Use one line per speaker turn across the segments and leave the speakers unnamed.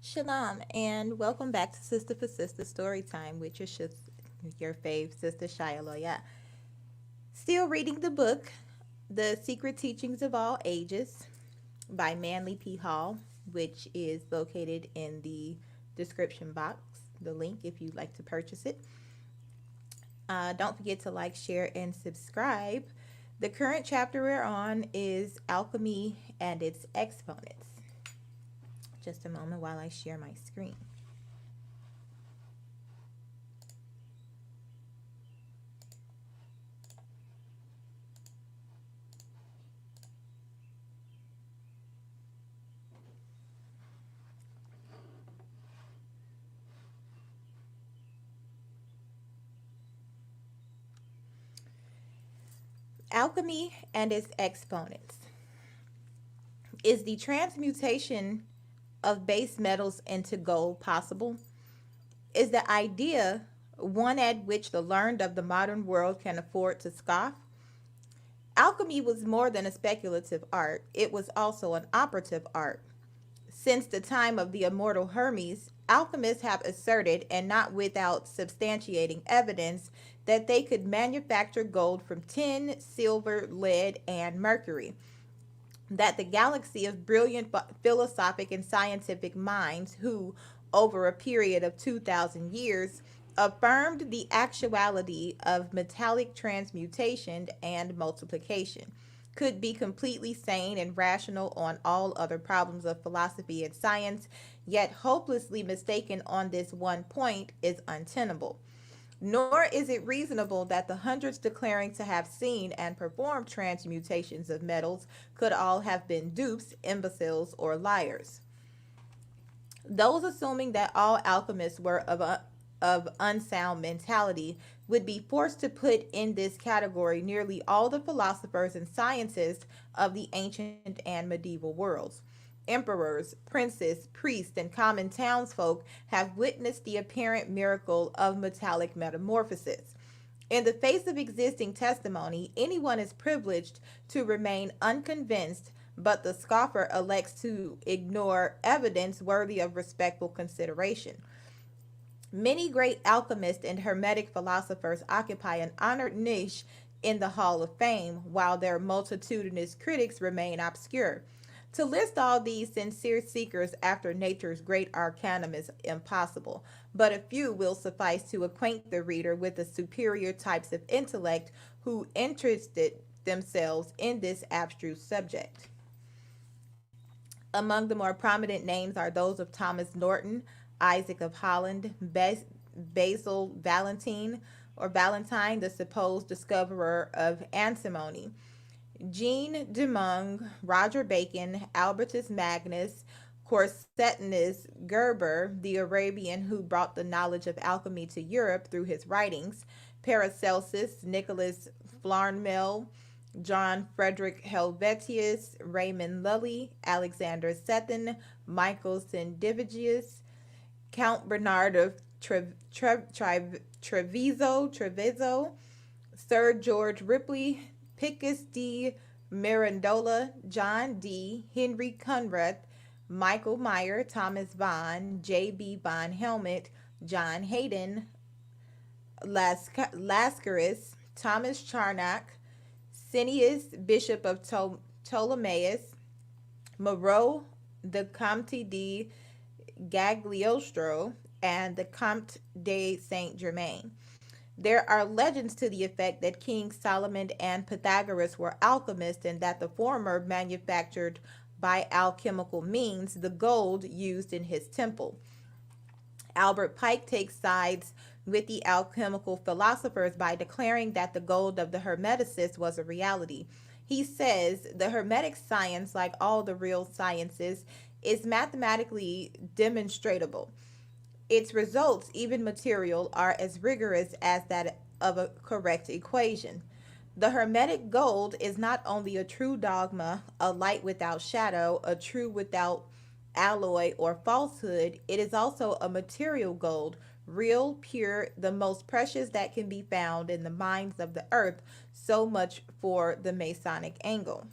Shalom and welcome back to Sister for Sister Storytime with your fave sister ChayaFyah. Still reading the book, The Secret Teachings of All Ages by Manly P. Hall, which is located in the description box, the link if you'd like to purchase it. Don't forget to like, share, and subscribe. The current chapter we're on is Alchemy and its Exponents. Just a moment while I share my screen. Alchemy and its Exponents. Is the transmutation of base metals into gold possible? Is the idea one at which the learned of the modern world can afford to scoff? Alchemy was more than a speculative art, it was also an operative art. Since the time of the immortal Hermes, alchemists have asserted, and not without substantiating evidence, that they could manufacture gold from tin, silver, lead, and mercury. That the galaxy of brilliant philosophic and scientific minds who, over a period of 2,000 years, affirmed the actuality of metallic transmutation and multiplication, could be completely sane and rational on all other problems of philosophy and science, yet hopelessly mistaken on this one point, is untenable. Nor is it reasonable that the hundreds declaring to have seen and performed transmutations of metals could all have been dupes, imbeciles, or liars. Those assuming that all alchemists were of unsound mentality would be forced to put in this category nearly all the philosophers and scientists of the ancient and medieval worlds. Emperors, princes, priests, and common townsfolk have witnessed the apparent miracle of metallic metamorphosis. In the face of existing testimony, anyone is privileged to remain unconvinced, but the scoffer elects to ignore evidence worthy of respectful consideration. Many great alchemists and hermetic philosophers occupy an honored niche in the Hall of Fame, while their multitudinous critics remain obscure. To list all these sincere seekers after nature's great arcanum is impossible, but a few will suffice to acquaint the reader with the superior types of intellect who interested themselves in this abstruse subject. Among the more prominent names are those of Thomas Norton, Isaac of Holland, Basil Valentine, the supposed discoverer of antimony, Jean de Meung, Roger Bacon, Albertus Magnus, Corsetinus Gerber, the Arabian who brought the knowledge of alchemy to Europe through his writings, Paracelsus, Nicholas Flarnmel, John Frederick Helvetius, Raymond Lully, Alexander Sethin, Michael Sendivigius, Count Bernard of Treviso, Sir George Ripley, Picus D. Mirandola, John D. Henry Conrath, Michael Meyer, Thomas Vaughan, J.B. Von Helmont, John Hayden, Lascaris, Thomas Charnock, Cineas, Bishop of Ptolemais, Moreau, the Comte de Gagliostro, and the Comte de Saint Germain. There are legends to the effect that King Solomon and Pythagoras were alchemists, and that the former manufactured by alchemical means the gold used in his temple. Albert Pike takes sides with the alchemical philosophers by declaring that the gold of the Hermeticists was a reality. He says the Hermetic science, like all the real sciences, is mathematically demonstrable. Its results, even material, are as rigorous as that of a correct equation. The Hermetic gold is not only a true dogma, a light without shadow, a true without alloy or falsehood, it is also a material gold, real, pure, the most precious that can be found in the mines of the earth. So much for the Masonic angle.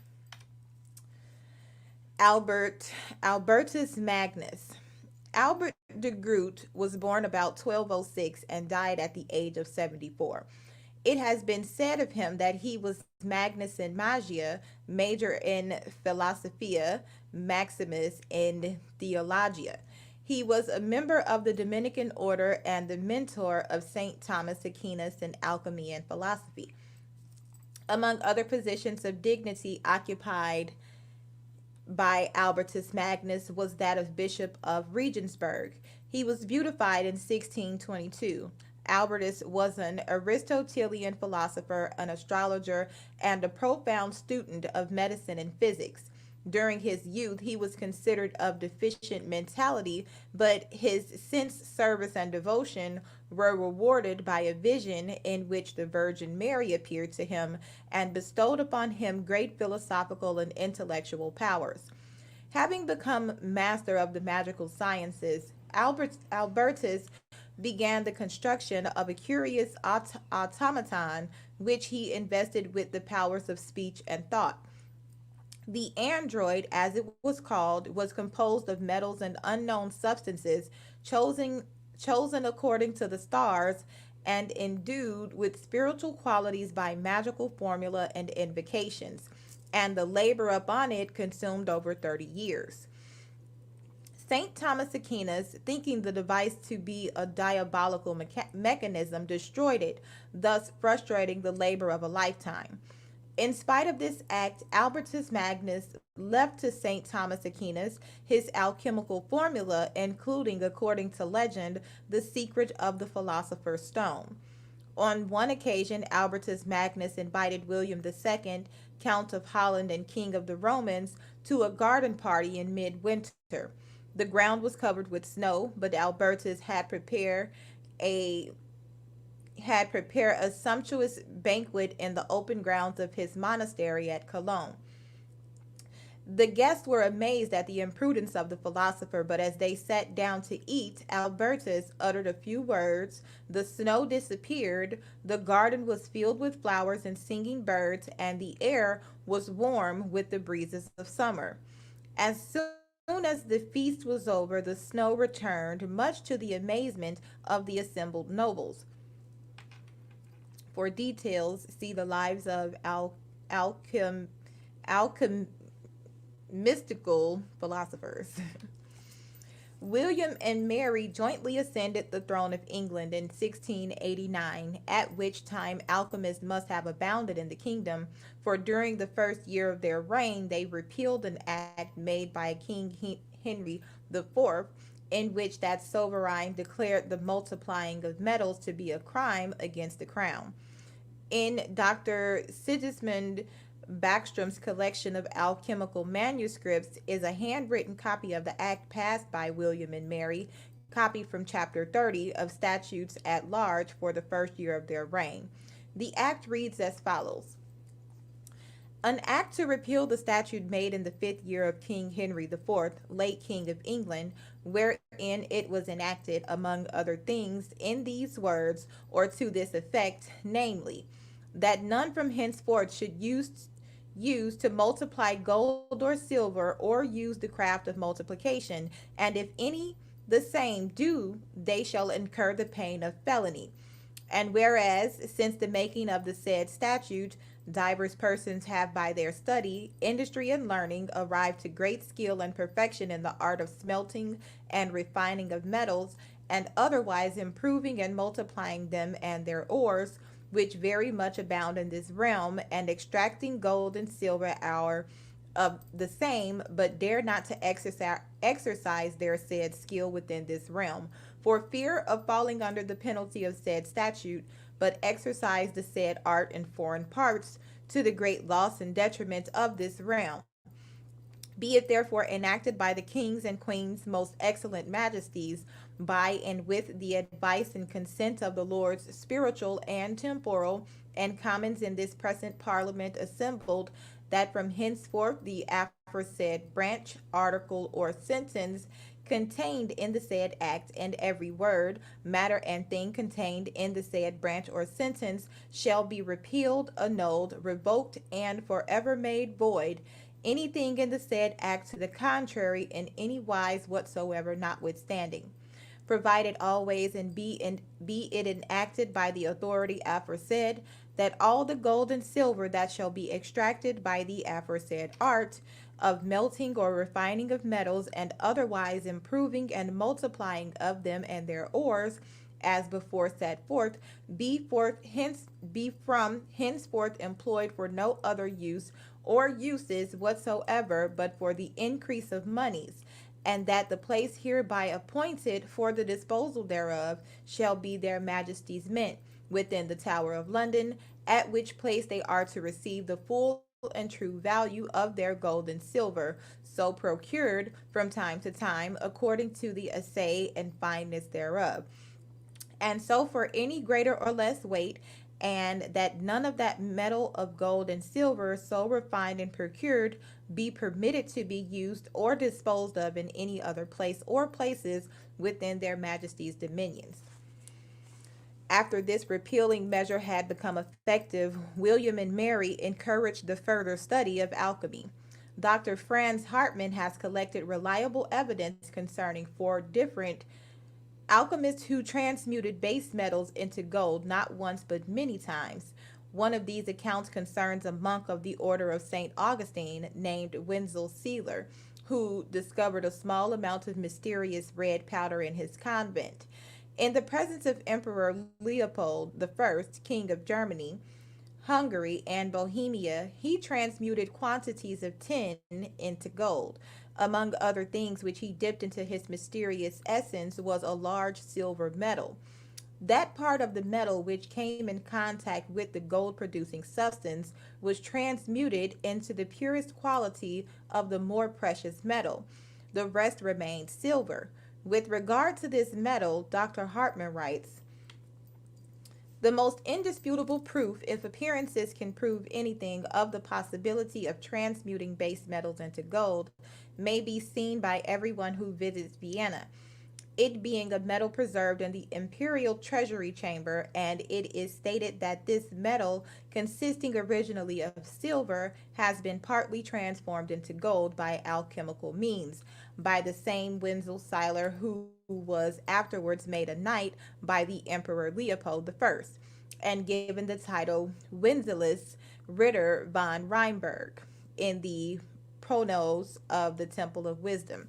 Albertus Magnus. Albert de Groot was born about 1206 and died at the age of 74. It has been said of him that he was Magnus in Magia, Major in Philosophia, Maximus in Theologia. He was a member of the Dominican order and the mentor of St. Thomas Aquinas in alchemy and philosophy. Among other positions of dignity occupied by Albertus Magnus was that of Bishop of Regensburg. He was beatified in 1622. Albertus was an Aristotelian philosopher, an astrologer, and a profound student of medicine and physics. During his youth, he was considered of deficient mentality, but his sense, service, and devotion were rewarded by a vision in which the Virgin Mary appeared to him and bestowed upon him great philosophical and intellectual powers. Having become master of the magical sciences, Albertus began the construction of a curious automaton which he invested with the powers of speech and thought. The android, as it was called, was composed of metals and unknown substances chosen chosen according to the stars and endued with spiritual qualities by magical formula and invocations, and the labor upon it consumed over 30 years. St. Thomas Aquinas, thinking the device to be a diabolical mechanism, destroyed it, thus frustrating the labor of a lifetime. In spite of this act, Albertus Magnus left to St. Thomas Aquinas his alchemical formula, including, according to legend, the secret of the philosopher's stone. On one occasion, Albertus Magnus invited William II, Count of Holland and King of the Romans, to a garden party in midwinter. The ground was covered with snow, but Albertus a had prepared a sumptuous banquet in the open grounds of his monastery at Cologne. The guests were amazed at the imprudence of the philosopher, but as they sat down to eat, Albertus uttered a few words, the snow disappeared, the garden was filled with flowers and singing birds, and the air was warm with the breezes of summer. As soon as the feast was over, the snow returned, much to the amazement of the assembled nobles. For details, see the lives of alchemical philosophers. William and Mary jointly ascended the throne of England in 1689, at which time alchemists must have abounded in the kingdom, for during the first year of their reign they repealed an act made by King Henry IV, in which that sovereign declared the multiplying of metals to be a crime against the crown. In Dr. Sigismund Backstrom's collection of alchemical manuscripts is a handwritten copy of the act passed by William and Mary, copied from chapter 30 of Statutes at Large for the first year of their reign. The act reads as follows: an act to repeal the statute made in the 5th year of King Henry IV, late King of England, wherein it was enacted, among other things, in these words, or to this effect, namely, that none from henceforth should use to multiply gold or silver, or use the craft of multiplication, and if any the same do, they shall incur the pain of felony. And whereas, since the making of the said statute, divers persons have by their study, industry, and learning arrived to great skill and perfection in the art of smelting and refining of metals, and otherwise improving and multiplying them and their ores, which very much abound in this realm, and extracting gold and silver are of the same, but dare not to exercise their said skill within this realm, for fear of falling under the penalty of said statute, but exercise the said art in foreign parts, to the great loss and detriment of this realm. Be it therefore enacted by the kings and queens most excellent majesties, by and with the advice and consent of the lords spiritual and temporal, and commons in this present parliament assembled, that from henceforth the aforesaid branch, article, or sentence contained in the said act, and every word, matter, and thing contained in the said branch or sentence shall be repealed, annulled, revoked, and forever made void, anything in the said act to the contrary in any wise whatsoever notwithstanding, provided always and be it enacted by the authority aforesaid, that all the gold and silver that shall be extracted by the aforesaid art of melting or refining of metals, and otherwise improving and multiplying of them and their ores, as before set forth, be from henceforth employed for no other use or uses whatsoever, but for the increase of monies, and that the place hereby appointed for the disposal thereof shall be their Majesties' Mint within the Tower of London, at which place they are to receive the full and true value of their gold and silver, so procured from time to time, according to the assay and fineness thereof, and so for any greater or less weight, and that none of that metal of gold and silver so refined and procured be permitted to be used or disposed of in any other place or places within their Majesties' dominions. After this repealing measure had become effective, William and Mary encouraged the further study of alchemy. Dr. Franz Hartmann has collected reliable evidence concerning four different alchemists who transmuted base metals into gold not once but many times. One of these accounts concerns a monk of the order of St. Augustine named Wenzel Seeler, who discovered a small amount of mysterious red powder in his convent. In the presence of Emperor Leopold I, King of Germany, Hungary, and Bohemia, he transmuted quantities of tin into gold. Among other things which he dipped into his mysterious essence was a large silver medal. That part of the metal which came in contact with the gold producing substance was transmuted into the purest quality of the more precious metal. The rest remained silver. With regard to this metal, Dr. Hartmann writes, the most indisputable proof, if appearances can prove anything, of the possibility of transmuting base metals into gold may be seen by everyone who visits Vienna, it being a metal preserved in the imperial treasury chamber, and it is stated that this metal, consisting originally of silver, has been partly transformed into gold by alchemical means, by the same Wenzel Seiler who was afterwards made a knight by the Emperor Leopold I, and given the title Wenzelis Ritter von Rheinberg in the pronos of the Temple of Wisdom.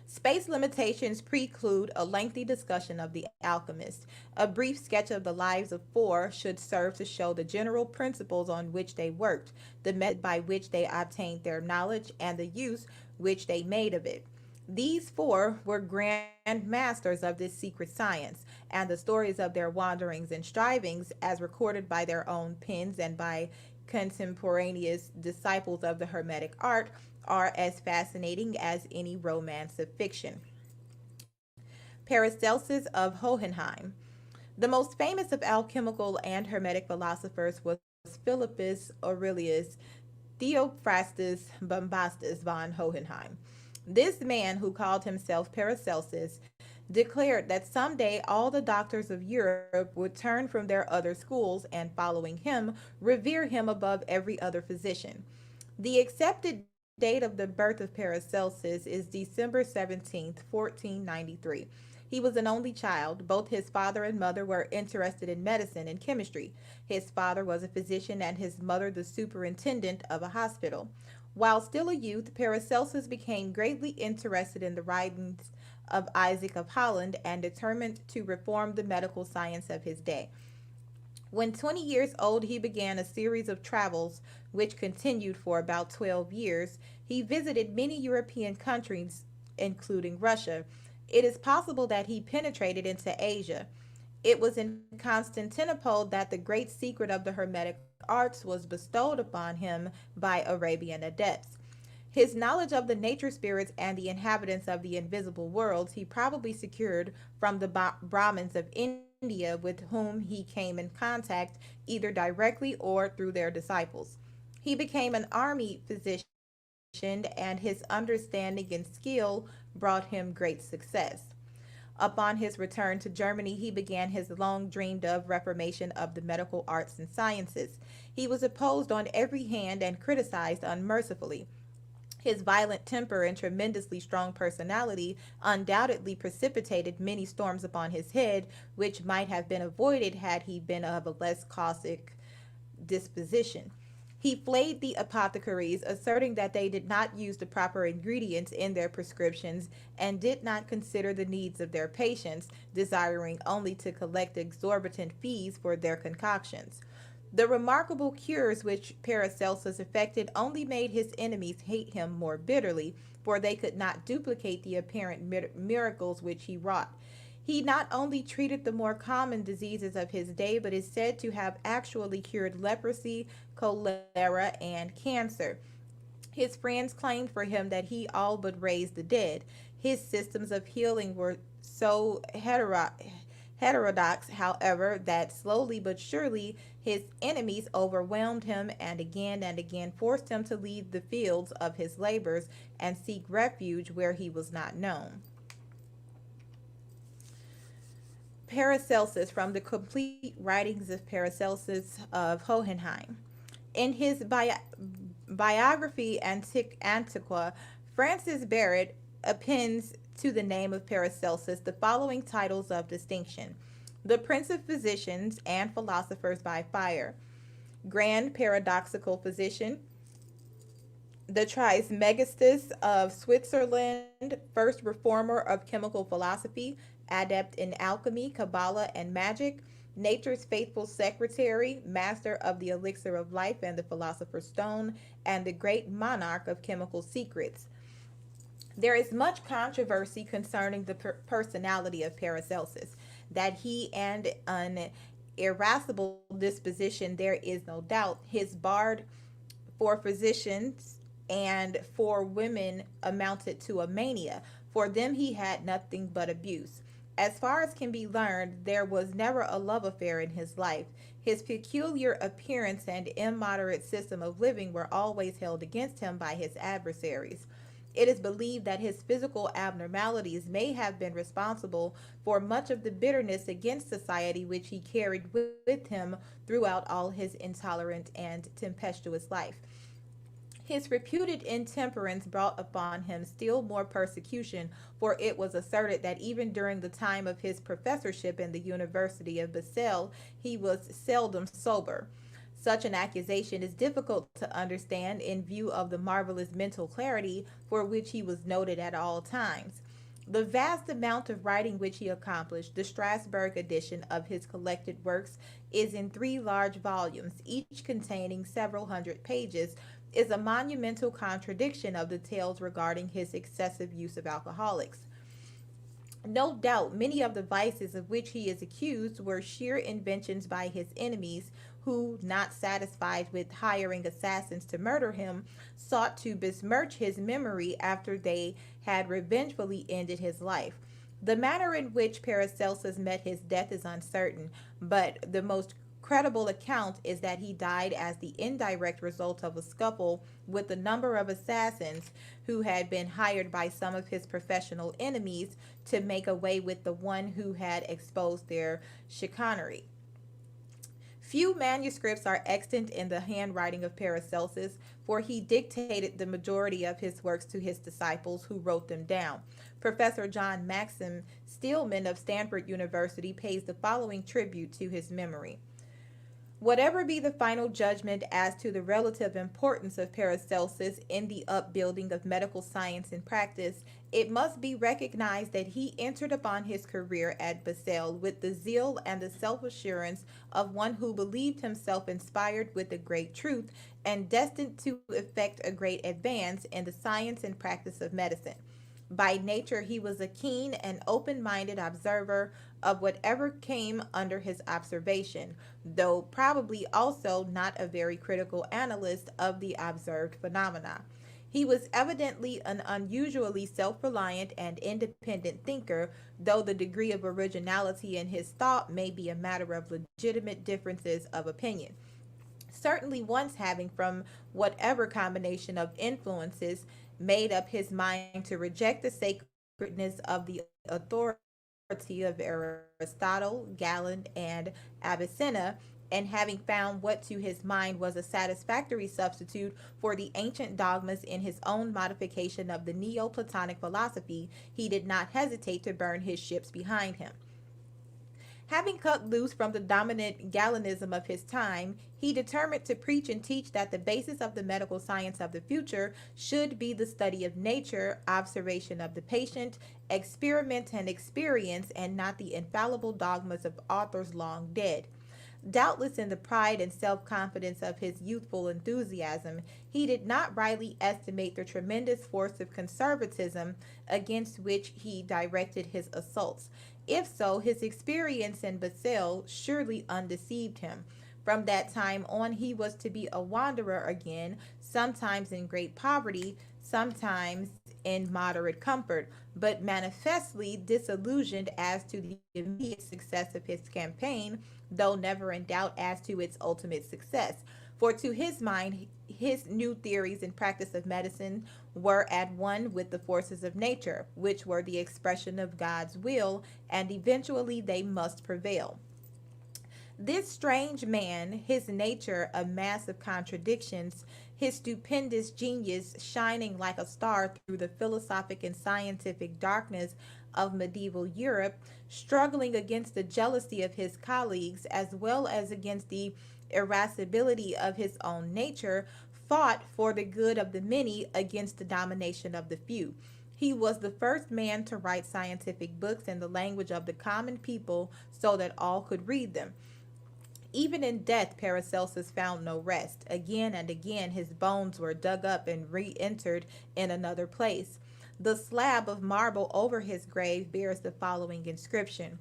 Space limitations preclude a lengthy discussion of the alchemists. A brief sketch of the lives of four should serve to show the general principles on which they worked, the method by which they obtained their knowledge, and the use which they made of it. These four were grand masters of this secret science, and the stories of their wanderings and strivings, as recorded by their own pens and by contemporaneous disciples of the Hermetic art, are as fascinating as any romance of fiction. Paracelsus of Hohenheim. The most famous of alchemical and hermetic philosophers was Philippus Aurelius Theophrastus Bombastus von Hohenheim. This man, who called himself Paracelsus, declared that someday all the doctors of Europe would turn from their other schools and, following him, revere him above every other physician. The accepted date of the birth of Paracelsus is December 17th, 1493. He was an only child. Both his father and mother were interested in medicine and chemistry. His father was a physician and his mother the superintendent of a hospital. While still a youth, Paracelsus became greatly interested in the writings of Isaac of Holland and determined to reform the medical science of his day. When 20 years old, he began a series of travels which continued for about 12 years. He visited many European countries, including Russia. It is possible that he penetrated into Asia. It was in Constantinople that the great secret of the Hermetic arts was bestowed upon him by Arabian adepts. His knowledge of the nature spirits and the inhabitants of the invisible worlds he probably secured from the Brahmins of India with whom he came in contact either directly or through their disciples. He became an army physician, and his understanding and skill brought him great success. Upon his return to Germany, he began his long dreamed of reformation of the medical arts and sciences. He was opposed on every hand and criticized unmercifully. His violent temper and tremendously strong personality undoubtedly precipitated many storms upon his head, which might have been avoided had he been of a less caustic disposition. He flayed the apothecaries, asserting that they did not use the proper ingredients in their prescriptions and did not consider the needs of their patients, desiring only to collect exorbitant fees for their concoctions. The remarkable cures which Paracelsus effected only made his enemies hate him more bitterly, for they could not duplicate the apparent miracles which he wrought. He not only treated the more common diseases of his day, but is said to have actually cured leprosy, cholera, and cancer. His friends claimed for him that he all but raised the dead. His systems of healing were so heterodox, however, that slowly but surely his enemies overwhelmed him and again forced him to leave the fields of his labors and seek refuge where he was not known. Paracelsus, from the complete writings of Paracelsus of Hohenheim. In his biography Antiqua, Francis Barrett appends to the name of Paracelsus the following titles of distinction: the Prince of Physicians and Philosophers by Fire, Grand Paradoxical Physician, the Trismegistus of Switzerland, first reformer of chemical philosophy, adept in alchemy, Kabbalah, and magic, nature's faithful secretary, master of the elixir of life and the philosopher's stone, and the great monarch of chemical secrets. There is much controversy concerning the personality of Paracelsus. That he and an irascible disposition, there is no doubt. His bard for physicians and for women amounted to a mania. For them he had nothing but abuse. As far as can be learned, there was never a love affair in his life. His peculiar appearance and immoderate system of living were always held against him by his adversaries. It is believed that his physical abnormalities may have been responsible for much of the bitterness against society which he carried with him throughout all his intolerant and tempestuous life. His reputed intemperance brought upon him still more persecution, for it was asserted that even during the time of his professorship in the University of Basel he was seldom sober. Such an accusation is difficult to understand in view of the marvelous mental clarity for which he was noted at all times. The vast amount of writing which he accomplished, the Strasbourg edition of his collected works, is in three large volumes, each containing several hundred pages, is a monumental contradiction of the tales regarding his excessive use of alcoholics. No doubt many of the vices of which he is accused were sheer inventions by his enemies, who, not satisfied with hiring assassins to murder him, sought to besmirch his memory after they had revengefully ended his life. The manner in which Paracelsus met his death is uncertain, but the most credible account is that he died as the indirect result of a scuffle with a number of assassins who had been hired by some of his professional enemies to make away with the one who had exposed their chicanery. Few manuscripts are extant in the handwriting of Paracelsus, for he dictated the majority of his works to his disciples, who wrote them down. Professor John Maxim Stillman of Stanford University pays the following tribute to his memory. Whatever be the final judgment as to the relative importance of Paracelsus in the upbuilding of medical science and practice, it must be recognized that he entered upon his career at Basel with the zeal and the self assurance of one who believed himself inspired with a great truth and destined to effect a great advance in the science and practice of medicine. By nature, he was a keen and open minded observer of whatever came under his observation, though probably also not a very critical analyst of the observed phenomena. He was evidently an unusually self reliant and independent thinker, though the degree of originality in his thought may be a matter of legitimate differences of opinion. Certainly, once having, from whatever combination of influences, made up his mind to reject the sacredness of the authority of Aristotle, Galen, and Avicenna, and having found what to his mind was a satisfactory substitute for the ancient dogmas in his own modification of the Neoplatonic philosophy, he did not hesitate to burn his ships behind him. Having cut loose from the dominant Galenism of his time, he determined to preach and teach that the basis of the medical science of the future should be the study of nature, observation of the patient, experiment and experience, and not the infallible dogmas of authors long dead. Doubtless in the pride and self confidence of his youthful enthusiasm, he did not rightly estimate the tremendous force of conservatism against which he directed his assaults. If so, his experience in Basel surely undeceived him. From that time on, he was to be a wanderer again, sometimes in great poverty, sometimes in moderate comfort, but manifestly disillusioned as to the immediate success of his campaign, though never in doubt as to its ultimate success. For to his mind, his new theories and practice of medicine were at one with the forces of nature, which were the expression of God's will, and eventually they must prevail. This strange man, his nature a mass of contradictions, his stupendous genius shining like a star through the philosophic and scientific darkness of medieval Europe, struggling against the jealousy of his colleagues as well as against the irascibility of his own nature, fought for the good of the many against the domination of the few. He was the first man to write scientific books in the language of the common people so that all could read them. Even in death, Paracelsus found no rest. Again and again, his bones were dug up and re entered in another place. The slab of marble over his grave bears the following inscription: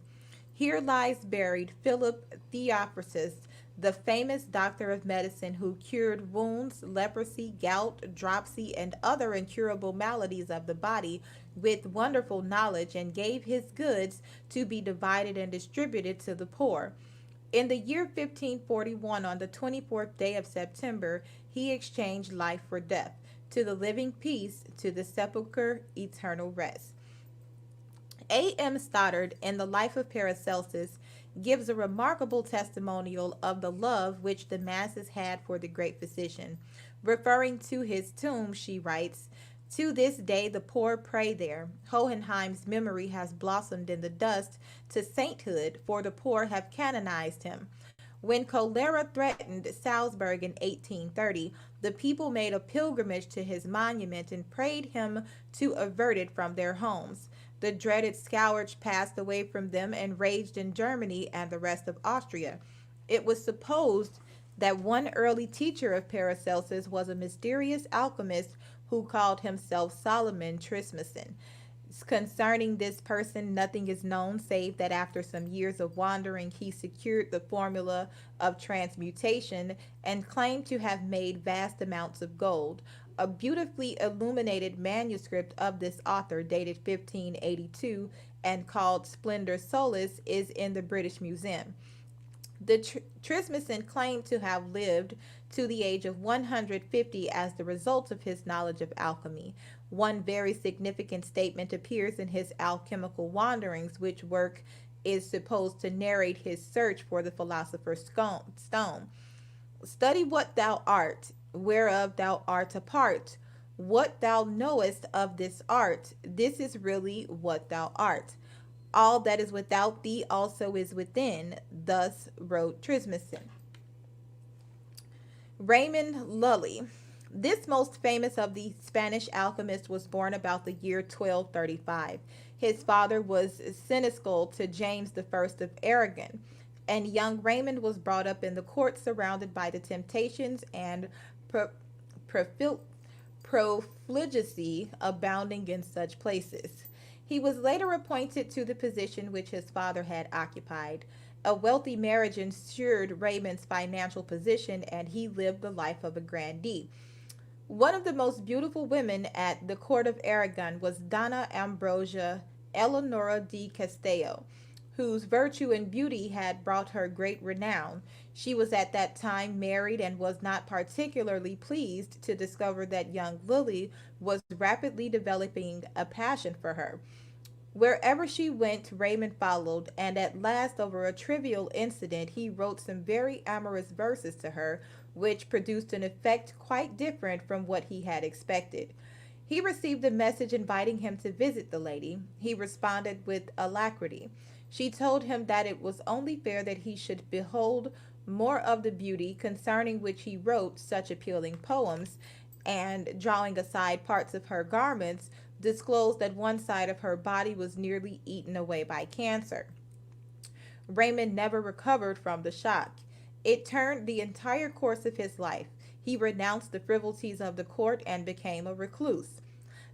Here lies buried Philip Theophrastus, the famous doctor of medicine who cured wounds, leprosy, gout, dropsy, and other incurable maladies of the body with wonderful knowledge, and gave his goods to be divided and distributed to the poor. In the year 1541, on the 24th day of September, he exchanged life for death, to the living peace, to the sepulchre eternal rest. A. M. Stoddard, in the Life of Paracelsus, gives a remarkable testimonial of the love which the masses had for the great physician. Referring to his tomb, she writes, to this day the poor pray there. Hohenheim's memory has blossomed in the dust to sainthood, for the poor have canonized him. When cholera threatened Salzburg in 1830, the people made a pilgrimage to his monument and prayed him to avert it from their homes. The dreaded scourge passed away from them and raged in Germany and the rest of Austria. It was supposed that one early teacher of Paracelsus was a mysterious alchemist who called himself Solomon Trismeson. Concerning this person, nothing is known save that after some years of wandering, he secured the formula of transmutation and claimed to have made vast amounts of gold. A beautifully illuminated manuscript of this author, dated 1582 and called Splendor Solis, is in the British Museum. The Trismeson claimed to have lived to the age of 150 as the result of his knowledge of alchemy. One very significant statement appears in his Alchemical Wanderings, which work is supposed to narrate his search for the philosopher's stone. Study what thou art, whereof thou art a part. What thou knowest of this art, this is really what thou art. All that is without thee also is within. Thus wrote Trismeson. Raymond Lully. This most famous of the Spanish alchemists was born about the year 1235. His father was seneschal to James I of Aragon, and young Raymond was brought up in the court surrounded by the temptations and profligacy abounding in such places. He was later appointed to the position which his father had occupied. A wealthy marriage ensured Raymond's financial position, and he lived the life of a grandee. One of the most beautiful women at the court of Aragon was Donna Ambrosia Eleonora di Castello, whose virtue and beauty had brought her great renown. She was at that time married and was not particularly pleased to discover that young Lily was rapidly developing a passion for her. Wherever she went, Raymond followed, and at last, over a trivial incident, he wrote some very amorous verses to her, which produced an effect quite different from what he had expected. He received a message inviting him to visit the lady. He responded with alacrity. She told him that it was only fair that he should behold more of the beauty concerning which he wrote such appealing poems, and, drawing aside parts of her garments, disclosed that one side of her body was nearly eaten away by cancer. Raymond never recovered from the shock. It turned the entire course of his life. He renounced the frivolities of the court and became a recluse.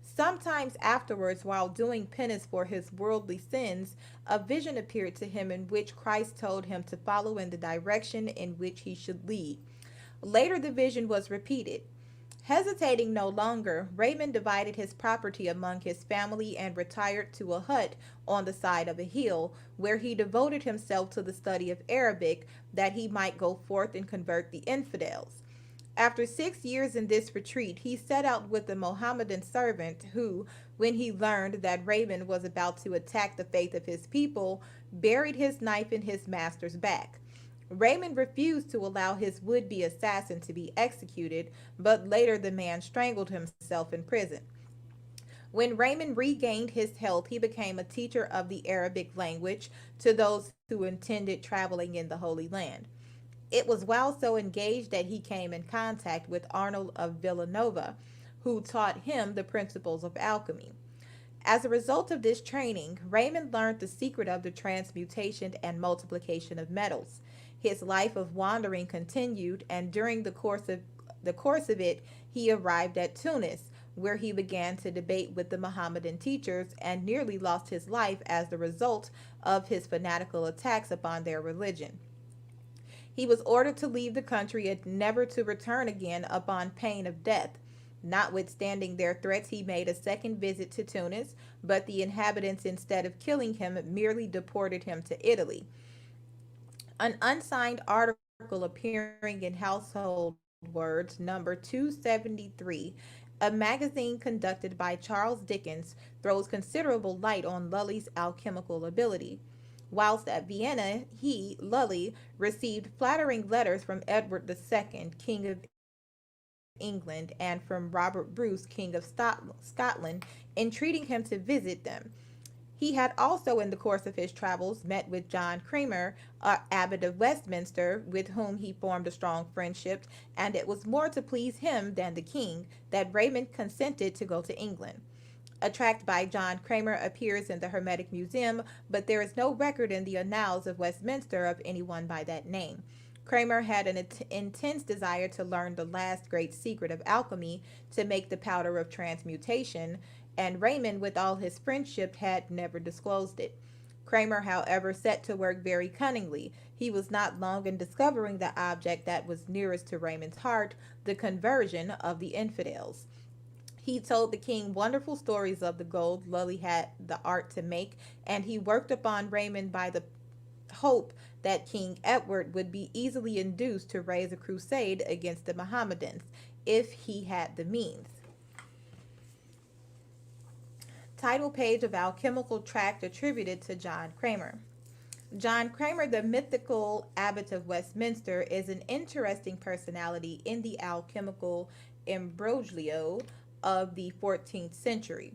Sometimes afterwards, while doing penance for his worldly sins, a vision appeared to him in which Christ told him to follow in the direction in which he should lead. Later, the vision was repeated. Hesitating no longer, Raymond divided his property among his family and retired to a hut on the side of a hill, where he devoted himself to the study of Arabic, that he might go forth and convert the infidels. After 6 years in this retreat, he set out with a Mohammedan servant who, when he learned that Raymond was about to attack the faith of his people, buried his knife in his master's back. Raymond refused to allow his would be assassin to be executed, but later the man strangled himself in prison. When Raymond regained his health, he became a teacher of the Arabic language to those who intended traveling in the Holy Land. It was while so engaged that he came in contact with Arnold of Villanova, who taught him the principles of alchemy. As a result of this training, Raymond learned the secret of the transmutation and multiplication of metals. His life of wandering continued, and during the course of it, he arrived at Tunis, where he began to debate with the Mohammedan teachers and nearly lost his life as the result of his fanatical attacks upon their religion. He was ordered to leave the country and never to return again upon pain of death. Notwithstanding their threats, he made a second visit to Tunis, but the inhabitants, instead of killing him, merely deported him to Italy. An unsigned article appearing in Household Words number 273, a magazine conducted by Charles Dickens, throws considerable light on Lully's alchemical ability. Whilst at Vienna, he, Lully, received flattering letters from Edward II, King of England, and from Robert Bruce, King of Scotland, entreating him to visit them. He had also, in the course of his travels, met with John Cramer, abbot of Westminster, with whom he formed a strong friendship, and it was more to please him than the king that Raymond consented to go to England. A tract by John Cramer appears in the Hermetic Museum, but there is no record in the Annals of Westminster of anyone by that name. Cramer had an intense desire to learn the last great secret of alchemy, to make the powder of transmutation, and Raymond, with all his friendship, had never disclosed it. Cramer, however, set to work very cunningly. He was not long in discovering the object that was nearest to Raymond's heart, the conversion of the infidels. He told the king wonderful stories of the gold Lully had the art to make, and he worked upon Raymond by the hope that King Edward would be easily induced to raise a crusade against the Mohammedans if he had the means. Title page of Alchemical Tract attributed to John Cramer. John Cramer, the mythical abbot of Westminster, is an interesting personality in the alchemical imbroglio of the 14th century.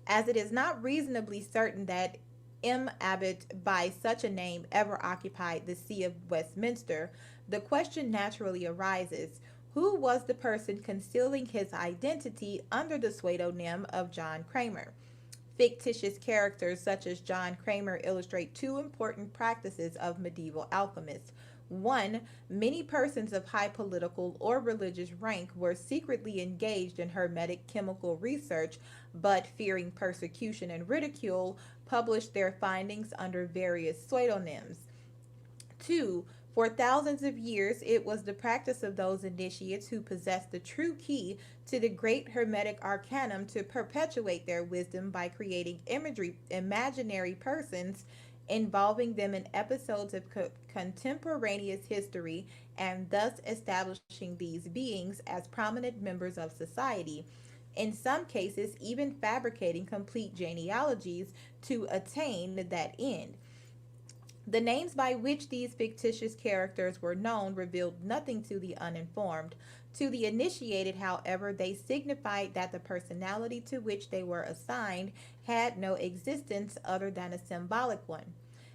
As it is not reasonably certain that M. Abbot by such a name ever occupied the See of Westminster, the question naturally arises: who was the person concealing his identity under the pseudonym of John Cramer? Fictitious characters such as John Cramer illustrate two important practices of medieval alchemists. One, many persons of high political or religious rank were secretly engaged in hermetic chemical research, but fearing persecution and ridicule, published their findings under various pseudonyms. Two, for thousands of years, it was the practice of those initiates who possessed the true key to the great Hermetic Arcanum to perpetuate their wisdom by creating imaginary persons, involving them in episodes of contemporaneous history, and thus establishing these beings as prominent members of society. in some cases, even fabricating complete genealogies to attain that end. The names by which these fictitious characters were known revealed nothing to the uninformed. To the initiated, however, they signified that the personality to which they were assigned had no existence other than a symbolic one.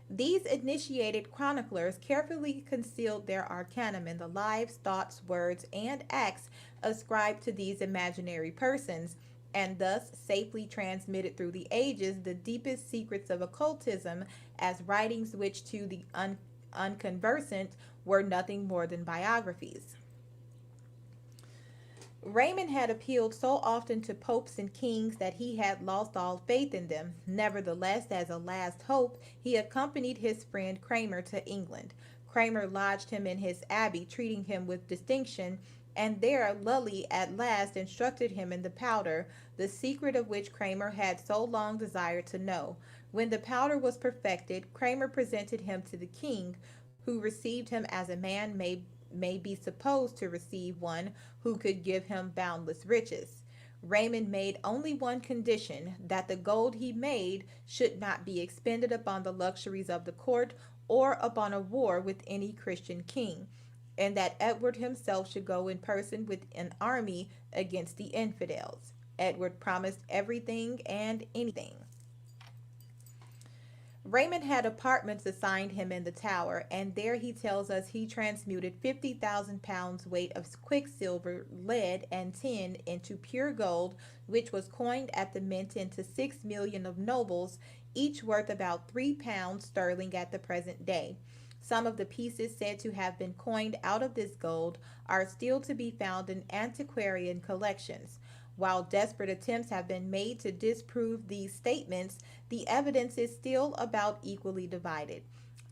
These initiated chroniclers carefully concealed their arcanum in the lives, thoughts, words, and acts ascribed to these imaginary persons, and thus safely transmitted through the ages the deepest secrets of occultism as writings which to the unconversant were nothing more than biographies. Raymond had appealed so often to popes and kings that he had lost all faith in them. Nevertheless, as a last hope, he accompanied his friend Cramer to England. Cramer lodged him in his abbey, treating him with distinction, and there Lully at last instructed him in the powder, the secret of which Cramer had so long desired to know. When the powder was perfected, Cramer presented him to the king, who received him as a man may be supposed to receive one who could give him boundless riches. Raymond made only one condition, that the gold he made should not be expended upon the luxuries of the court or upon a war with any Christian king, and that Edward himself should go in person with an army against the infidels. Edward promised everything and anything. Raymond had apartments assigned him in the Tower, and there he tells us he transmuted 50,000 pounds weight of quicksilver, lead, and tin into pure gold, which was coined at the mint into 6 million of nobles, each worth about £3 sterling at the present day. Some of the pieces said to have been coined out of this gold are still to be found in antiquarian collections. While desperate attempts have been made to disprove these statements, the evidence is still about equally divided.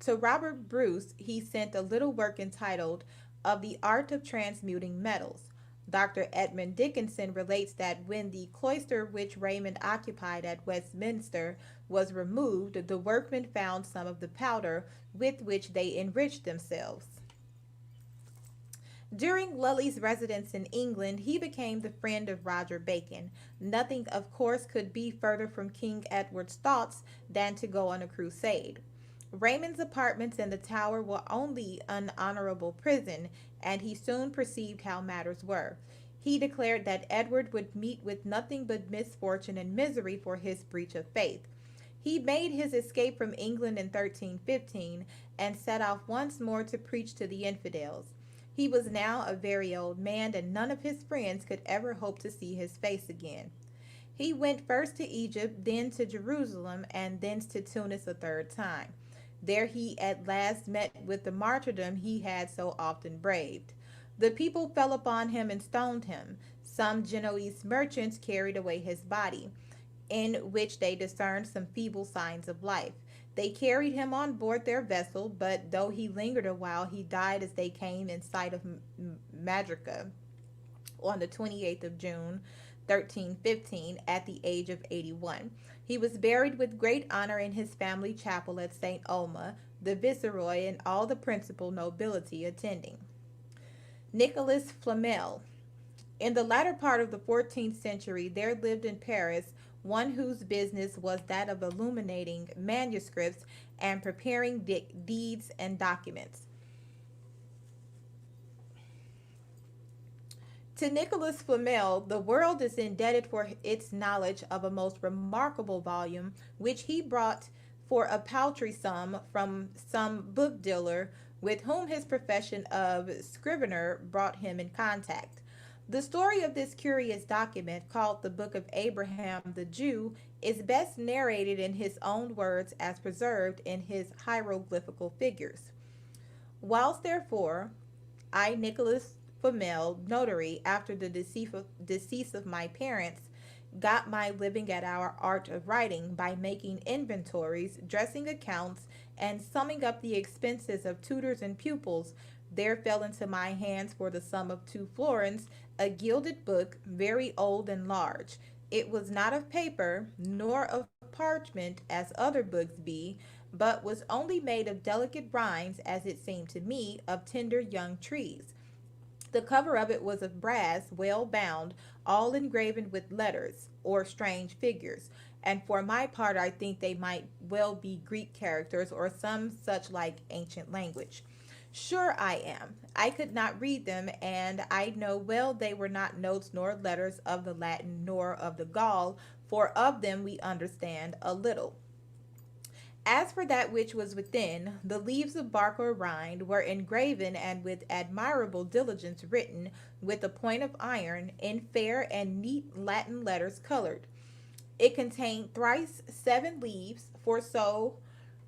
To Robert Bruce he sent a little work entitled Of the Art of Transmuting Metals. Dr. Edmund Dickinson relates that when the cloister which Raymond occupied at Westminster was removed, the workmen found some of the powder with which they enriched themselves. During Lully's residence in England, he became the friend of Roger Bacon. Nothing, of course, could be further from King Edward's thoughts than to go on a crusade. Raymond's apartments in the Tower were only an honorable prison, and he soon perceived how matters were. He declared that Edward would meet with nothing but misfortune and misery for his breach of faith. He made his escape from England in 1315 and set off once more to preach to the infidels. He was now a very old man, and none of his friends could ever hope to see his face again. He went first to Egypt, then to Jerusalem, and thence to Tunis a third time. There he at last met with the martyrdom he had so often braved. The people fell upon him and stoned him. Some Genoese merchants carried away his body, in which they discerned some feeble signs of life. They carried him on board their vessel, but though he lingered a while, he died as they came in sight of Madrica on the 28th of June, 1315, at the age of 81. He was buried with great honor in his family chapel at St. Oma, the viceroy and all the principal nobility attending. Nicholas Flamel. In the latter part of the 14th century, there lived in Paris one whose business was that of illuminating manuscripts and preparing deeds and documents. To Nicholas Flamel, the world is indebted for its knowledge of a most remarkable volume, which he brought for a paltry sum from some book dealer with whom his profession of scrivener brought him in contact. The story of this curious document, called the Book of Abraham the Jew, is best narrated in his own words as preserved in his hieroglyphical figures. Whilst, therefore, I, Nicholas Flamel, notary, after the decease of my parents, got my living at our art of writing by making inventories, dressing accounts, and summing up the expenses of tutors and pupils, there fell into my hands for the sum of 2 florins a gilded book, very old and large. It was not of paper, nor of parchment, as other books be, but was only made of delicate rinds, as it seemed to me, of tender young trees. The cover of it was of brass, well bound, all engraven with letters or strange figures. And for my part, I think they might well be Greek characters or some such like ancient language. Sure, I am. I could not read them, and I know well they were not notes nor letters of the Latin nor of the Gaul, for of them we understand a little. As for that which was within, the leaves of bark or rind were engraven and with admirable diligence written with a point of iron in fair and neat Latin letters colored. It contained thrice 7 leaves, for so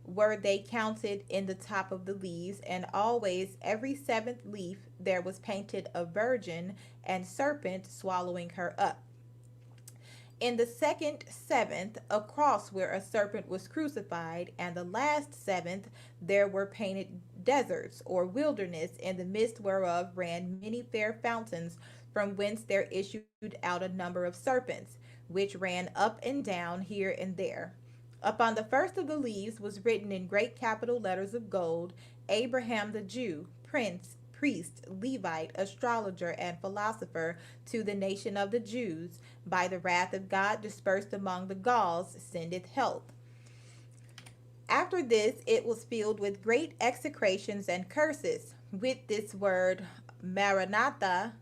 were they counted in the top of the leaves, and always every 7th leaf there was painted a virgin and serpent swallowing her up. In the second 7th, a cross where a serpent was crucified, and the last 7th, there were painted deserts or wilderness, in the midst whereof ran many fair fountains, from whence there issued out a number of serpents, which ran up and down here and there. Upon the first of the leaves was written in great capital letters of gold, Abraham the Jew, prince, priest, Levite, astrologer, and philosopher to the nation of the Jews, by the wrath of God dispersed among the Gauls, sendeth help. After this it was filled with great execrations and curses, with this word Maranatha,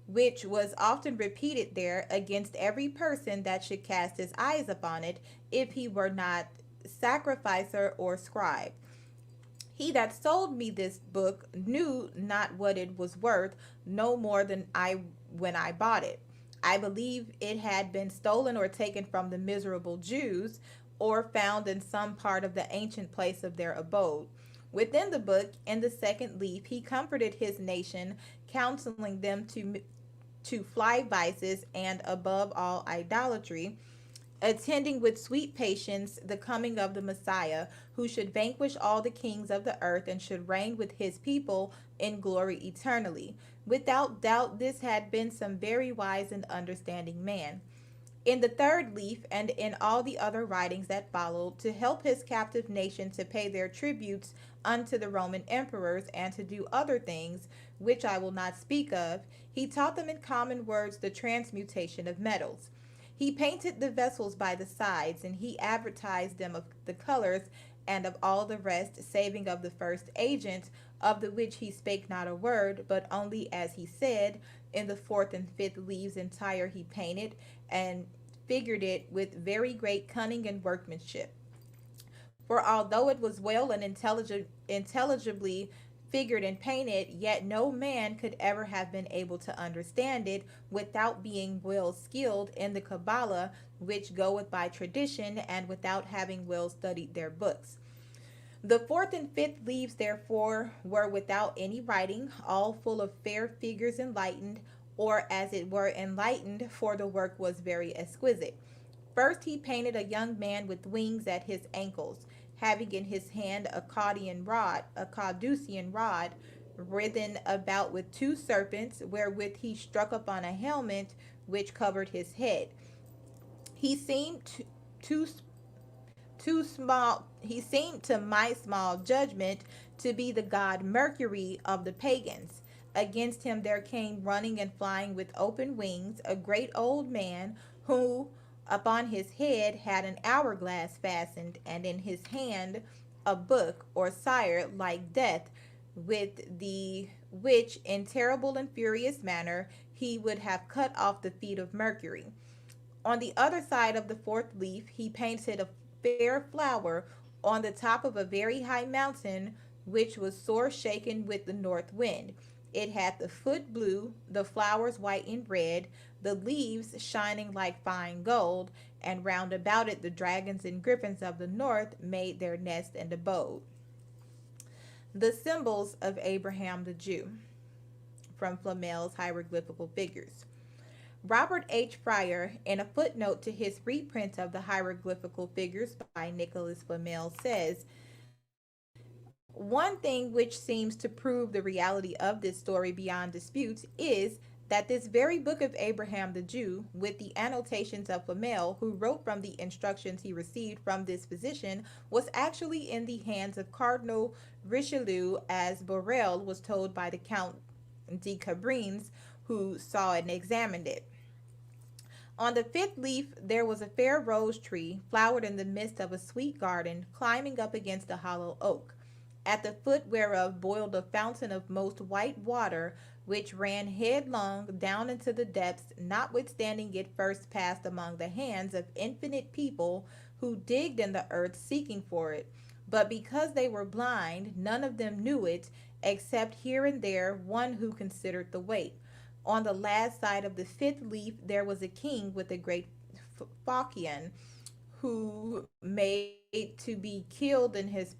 which was often repeated there against every person that should cast his eyes upon it, if he were not sacrificer or scribe. He that sold me this book knew not what it was worth, no more than I when I bought it. I believe it had been stolen or taken from the miserable Jews, or found in some part of the ancient place of their abode. Within the book, in the second leaf, he comforted his nation, counseling them to fly vices and above all idolatry, attending with sweet patience the coming of the Messiah, who should vanquish all the kings of the earth and should reign with his people in glory eternally. Without doubt, this had been some very wise and understanding man. In the third leaf, and in all the other writings that followed, to help his captive nation to pay their tributes unto the Roman emperors, and to do other things, which I will not speak of, he taught them in common words the transmutation of metals. He painted the vessels by the sides, and he advertised them of the colors and of all the rest, saving of the first agent, of the which he spake not a word, but only as he said. In the fourth and fifth leaves entire he painted, and figured it with very great cunning and workmanship. For although it was well and intelligibly figured and painted, yet no man could ever have been able to understand it without being well skilled in the Kabbalah, which goeth by tradition, and without having well studied their books. The fourth and fifth leaves, therefore, were without any writing, all full of fair figures enlightened, or as it were enlightened, for the work was very exquisite. First he painted a young man with wings at his ankles, having in his hand a Caducean rod, writhen about with 2 serpents, wherewith he struck upon a helmet which covered his head. He seemed too small. He seemed to my small judgment to be the god Mercury of the pagans. Against him there came running and flying with open wings a great old man, who upon his head had an hourglass fastened, and in his hand a book or sire like death, with the which in terrible and furious manner he would have cut off the feet of Mercury. On the other side of the fourth leaf he painted a fair flower on the top of a very high mountain, which was sore shaken with the north wind. It had the foot blue, the flowers white and red, the leaves shining like fine gold, and round about it the dragons and griffins of the north made their nest and abode. The symbols of Abraham the Jew, from Flamel's Hieroglyphical Figures. Robert H. Fryer, in a footnote to his reprint of the Hieroglyphical Figures by Nicholas Flamel, says, one thing which seems to prove the reality of this story beyond dispute is that this very book of Abraham the Jew, with the annotations of Flamel, who wrote from the instructions he received from this physician, was actually in the hands of Cardinal Richelieu, as Borel was told by the Count decabrines who saw and examined it. On the fifth leaf there was a fair rose tree, flowered in the midst of a sweet garden, climbing up against a hollow oak, at the foot whereof boiled a fountain of most white water, which ran headlong down into the depths, notwithstanding it first passed among the hands of infinite people who digged in the earth seeking for it. But because they were blind, none of them knew it, except here and there one who considered the weight. On the last side of the fifth leaf there was a king with a great falchion, who made to be killed in his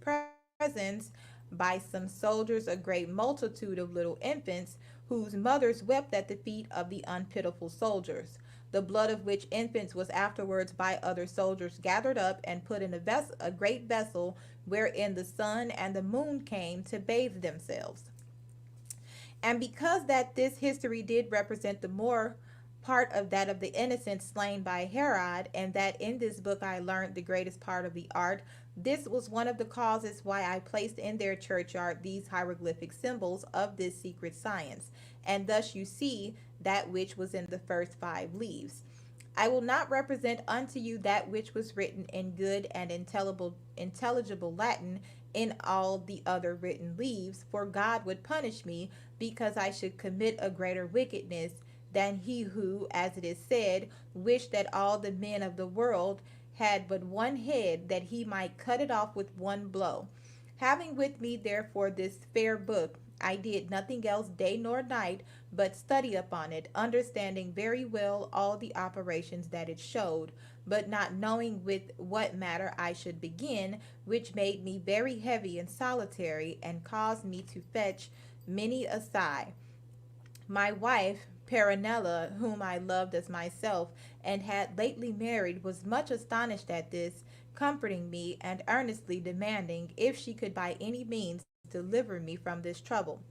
presence by some soldiers a great multitude of little infants, whose mothers wept at the feet of the unpitiful soldiers, the blood of which infants was afterwards by other soldiers gathered up and put in a great vessel, wherein the sun and the moon came to bathe themselves. And because that this history did represent the more part of that of the innocents slain by Herod, and that in this book I learned the greatest part of the art, this was one of the causes why I placed in their churchyard these hieroglyphic symbols of this secret science. And thus you see that which was in the first 5 leaves. I will not represent unto you that which was written in good and intelligible Latin in all the other written leaves, for God would punish me because I should commit a greater wickedness than he who, as it is said, wished that all the men of the world had but one head, that he might cut it off with one blow. Having with me therefore this fair book, I did nothing else day nor night but study upon it, understanding very well all the operations that it showed, but not knowing with what matter I should begin, which made me very heavy and solitary, and caused me to fetch many a sigh. My wife, Peronella, whom I loved as myself, and had lately married, was much astonished at this, comforting me, and earnestly demanding if she could by any means deliver me from this trouble.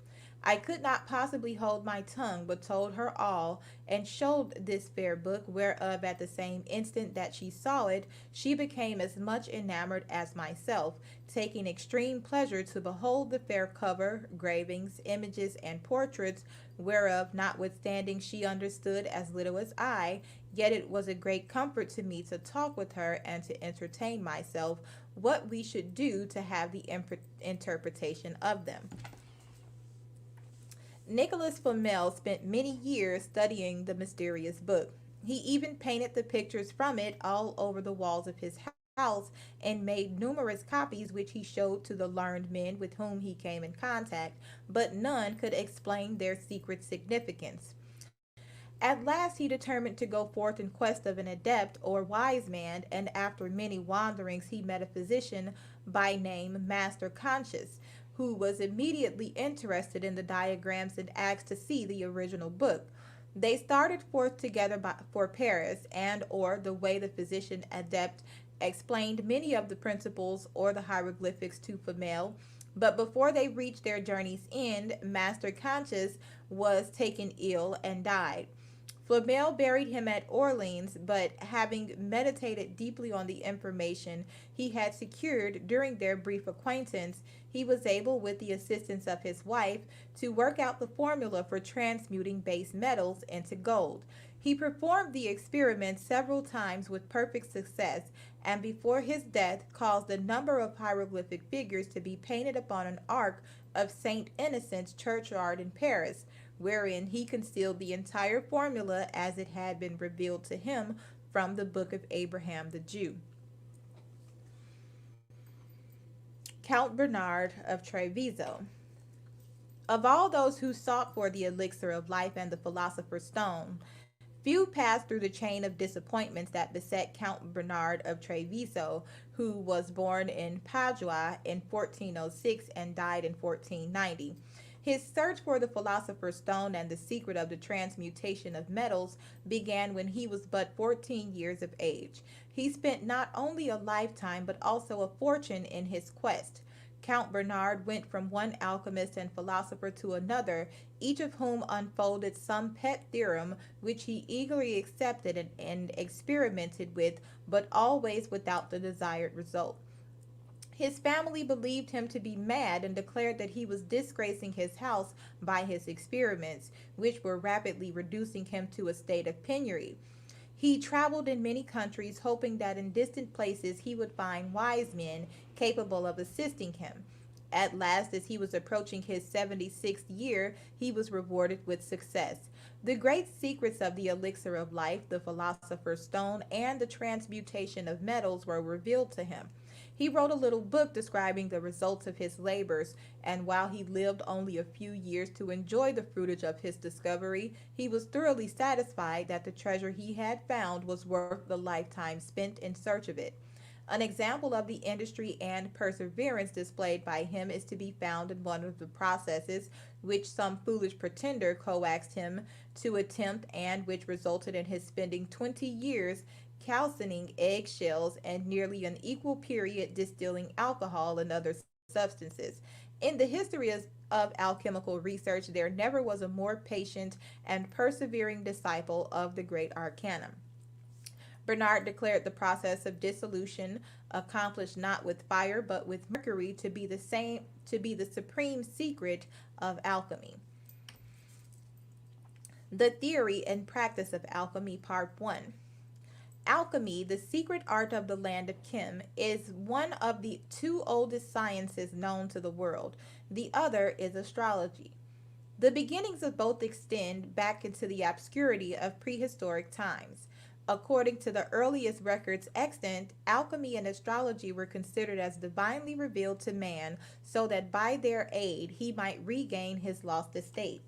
I could not possibly hold my tongue, but told her all, and showed this fair book, whereof at the same instant that she saw it, she became as much enamored as myself, taking extreme pleasure to behold the fair cover, gravings, images, and portraits, whereof notwithstanding she understood as little as I, yet it was a great comfort to me to talk with her and to entertain myself what we should do to have the interpretation of them. Nicholas Flamel spent many years studying the mysterious book. He even painted the pictures from it all over the walls of his house and made numerous copies which he showed to the learned men with whom he came in contact, but none could explain their secret significance. At last he determined to go forth in quest of an adept or wise man, and after many wanderings he met a physician by name Master Conscious, who was immediately interested in the diagrams and asked to see the original book. They started forth together for Paris, and or the way the physician adept explained many of the principles or the hieroglyphics to Famel, but before they reached their journey's end, Master Conscious was taken ill and died. Flamel buried him at Orleans, but having meditated deeply on the information he had secured during their brief acquaintance, he was able, with the assistance of his wife, to work out the formula for transmuting base metals into gold. He performed the experiment several times with perfect success, and before his death caused a number of hieroglyphic figures to be painted upon an arch of St. Innocent's churchyard in Paris, wherein he concealed the entire formula as it had been revealed to him from the book of Abraham the Jew. Count Bernard of Treviso. Of all those who sought for the elixir of life and the philosopher's stone, few passed through the chain of disappointments that beset Count Bernard of Treviso, who was born in Padua in 1406 and died in 1490. His search for the philosopher's stone and the secret of the transmutation of metals began when he was but 14 years of age. He spent not only a lifetime but also a fortune in his quest. Count Bernard went from one alchemist and philosopher to another, each of whom unfolded some pet theorem which he eagerly accepted and experimented with, but always without the desired result. His family believed him to be mad and declared that he was disgracing his house by his experiments, which were rapidly reducing him to a state of penury. He traveled in many countries, hoping that in distant places he would find wise men capable of assisting him. At last, as he was approaching his 76th year, he was rewarded with success. The great secrets of the elixir of life, the philosopher's stone, and the transmutation of metals were revealed to him. He wrote a little book describing the results of his labors, and while he lived only a few years to enjoy the fruitage of his discovery, he was thoroughly satisfied that the treasure he had found was worth the lifetime spent in search of it. An example of the industry and perseverance displayed by him is to be found in one of the processes which some foolish pretender coaxed him to attempt, and which resulted in his spending 20 years calcining eggshells and nearly an equal period distilling alcohol and other substances. In the history of alchemical research, there never was a more patient and persevering disciple of the great arcanum. Bernard declared the process of dissolution, accomplished not with fire but with mercury, to be the supreme secret of alchemy. The theory and practice of alchemy, part 1. Alchemy, the secret art of the land of Chem, is one of the two oldest sciences known to the world. The other is astrology. The beginnings of both extend back into the obscurity of prehistoric times. According to the earliest records extant, alchemy and astrology were considered as divinely revealed to man so that by their aid he might regain his lost estate.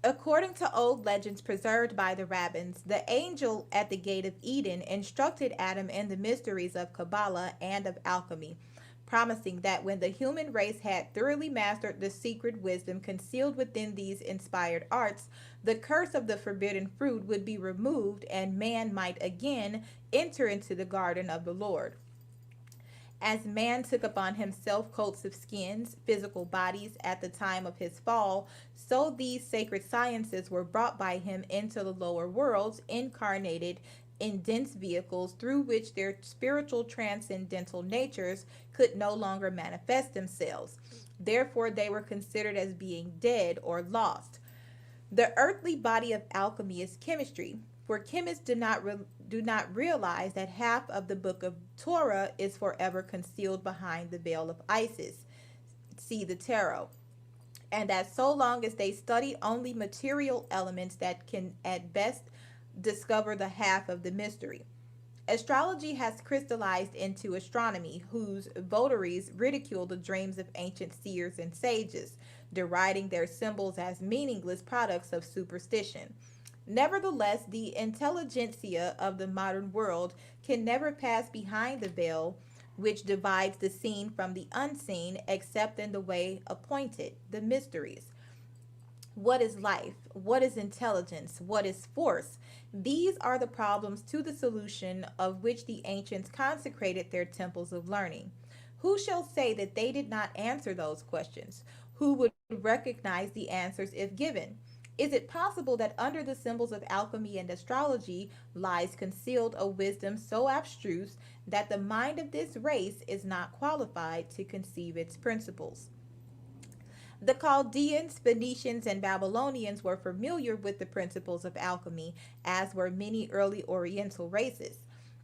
According to old legends preserved by the rabbins, the angel at the gate of Eden instructed Adam in the mysteries of Kabbalah and of alchemy, promising that when the human race had thoroughly mastered the secret wisdom concealed within these inspired arts, the curse of the forbidden fruit would be removed and man might again enter into the garden of the Lord. As man took upon himself coats of skins, physical bodies, at the time of his fall, so these sacred sciences were brought by him into the lower worlds, incarnated in dense vehicles through which their spiritual transcendental natures could no longer manifest themselves. Therefore, they were considered as being dead or lost. The earthly body of alchemy is chemistry, for chemists do not realize that half of the book of Torah is forever concealed behind the veil of Isis. See the tarot. And that so long as they study only material elements, that can at best discover the half of the mystery. Astrology has crystallized into astronomy, whose votaries ridicule the dreams of ancient seers and sages, deriding their symbols as meaningless products of superstition. Nevertheless, the intelligentsia of the modern world can never pass behind the veil which divides the seen from the unseen, except in the way appointed, the mysteries. What is life? What is intelligence? What is force? These are the problems to the solution of which the ancients consecrated their temples of learning. Who shall say that they did not answer those questions? Who would recognize the answers if given? Is it possible that under the symbols of alchemy and astrology lies concealed a wisdom so abstruse that the mind of this race is not qualified to conceive its principles? The Chaldeans, Phoenicians, and Babylonians were familiar with the principles of alchemy, as were many early Oriental races.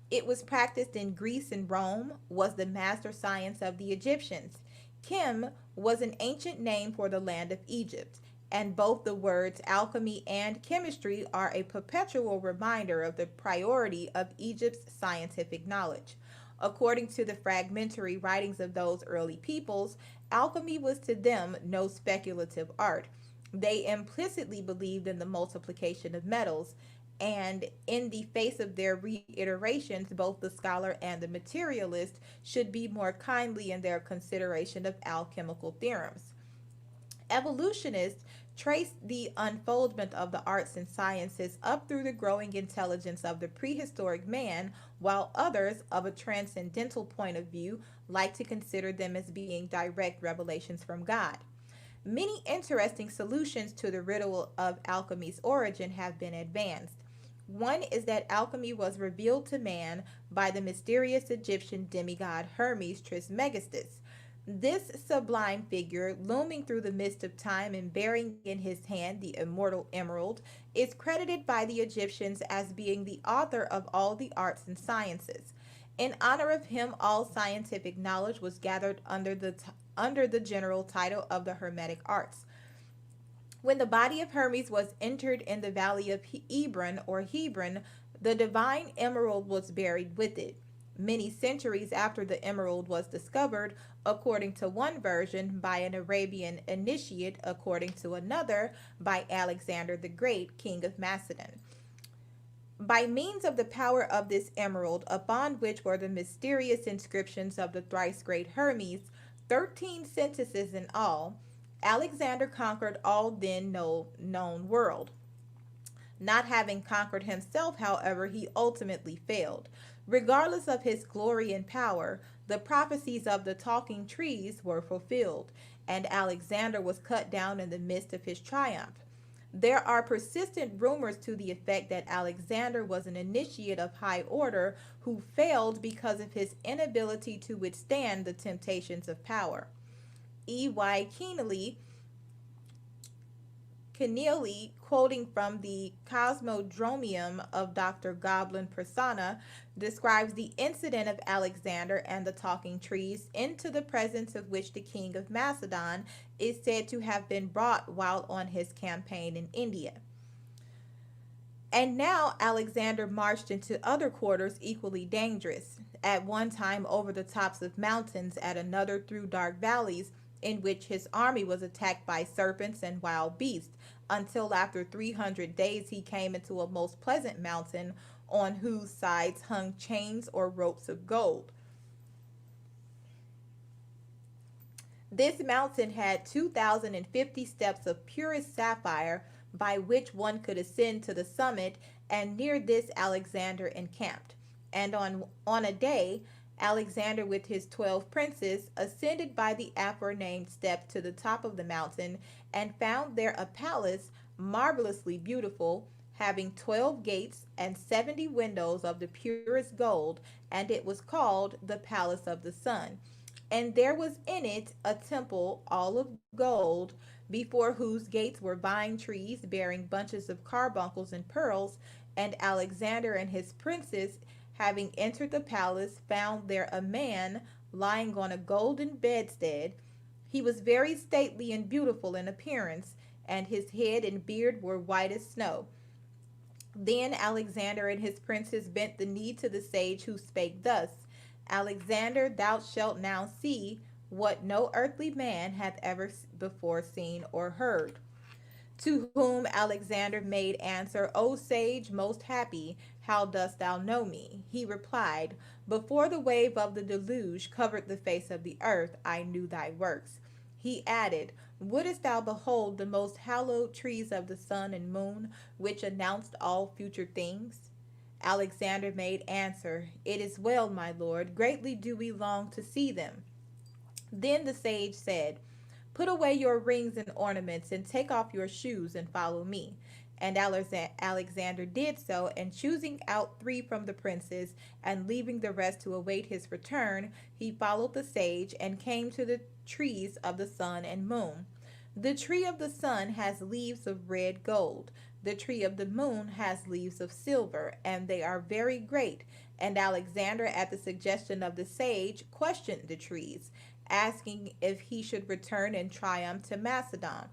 It was practiced in Greece and Rome, was the master science of the Egyptians. Chem was an ancient name for the land of Egypt, and both the words alchemy and chemistry are a perpetual reminder of the priority of Egypt's scientific knowledge. According to the fragmentary writings of those early peoples, alchemy was to them no speculative art. They implicitly believed in the multiplication of metals, and in the face of their reiterations, both the scholar and the materialist should be more kindly in their consideration of alchemical theorems. Evolutionists trace the unfoldment of the arts and sciences up through the growing intelligence of the prehistoric man, while others, of a transcendental point of view, like to consider them as being direct revelations from God. Many interesting solutions to the riddle of alchemy's origin have been advanced. One is that alchemy was revealed to man by the mysterious Egyptian demigod Hermes Trismegistus. This sublime figure, looming through the mist of time and bearing in his hand the immortal emerald, is credited by the Egyptians as being the author of all the arts and sciences. In honor of him, all scientific knowledge was gathered under the general title of the Hermetic arts. When the body of Hermes was entered in the valley of Hebron, the divine emerald was buried with it. Many centuries after the emerald was discovered, according to one version, by an Arabian initiate, according to another, by Alexander the Great, king of Macedon. By means of the power of this emerald, upon which were the mysterious inscriptions of the thrice great Hermes, 13 sentences in all, Alexander conquered all then known world. Not having conquered himself, however, he ultimately failed. Regardless of his glory and power, the prophecies of the talking trees were fulfilled, and Alexander was cut down in the midst of his triumph. There are persistent rumors to the effect that Alexander was an initiate of high order who failed because of his inability to withstand the temptations of power. E.Y. Keneally, quoting from the Cosmodromium of Dr. Goblin Prasanna, describes the incident of Alexander and the talking trees, into the presence of which the king of Macedon is said to have been brought while on his campaign in India. And now Alexander marched into other quarters equally dangerous, at one time over the tops of mountains, at another through dark valleys, in which his army was attacked by serpents and wild beasts, until after 300 days he came into a most pleasant mountain, on whose sides hung chains or ropes of gold. This mountain had 2,050 steps of purest sapphire, by which one could ascend to the summit, and near this Alexander encamped. And on a day, Alexander with his 12 princes ascended by the aforenamed steps to the top of the mountain, and found there a palace marvelously beautiful, having 12 gates and 70 windows of the purest gold, and it was called the Palace of the Sun. And there was in it a temple all of gold, before whose gates were vine trees bearing bunches of carbuncles and pearls. And Alexander and his princes, having entered the palace, found there a man lying on a golden bedstead. He was very stately and beautiful in appearance, and his head and beard were white as snow. Then Alexander and his princes bent the knee to the sage, who spake thus: Alexander, thou shalt now see what no earthly man hath ever before seen or heard. To whom Alexander made answer, O sage, most happy, how dost thou know me? He replied, Before the wave of the deluge covered the face of the earth, I knew thy works. He added, Wouldst thou behold the most hallowed trees of the sun and moon, which announced all future things? Alexander made answer, It is well, my lord, greatly do we long to see them. Then the sage said, Put away your rings and ornaments, and take off your shoes, and follow me. And Alexander did so, and choosing out 3 from the princes, and leaving the rest to await his return, he followed the sage, and came to the trees of the sun and moon. The tree of the sun has leaves of red gold. The tree of the moon has leaves of silver, and they are very great. And Alexander, at the suggestion of the sage, questioned the trees, asking if he should return in triumph to Macedon.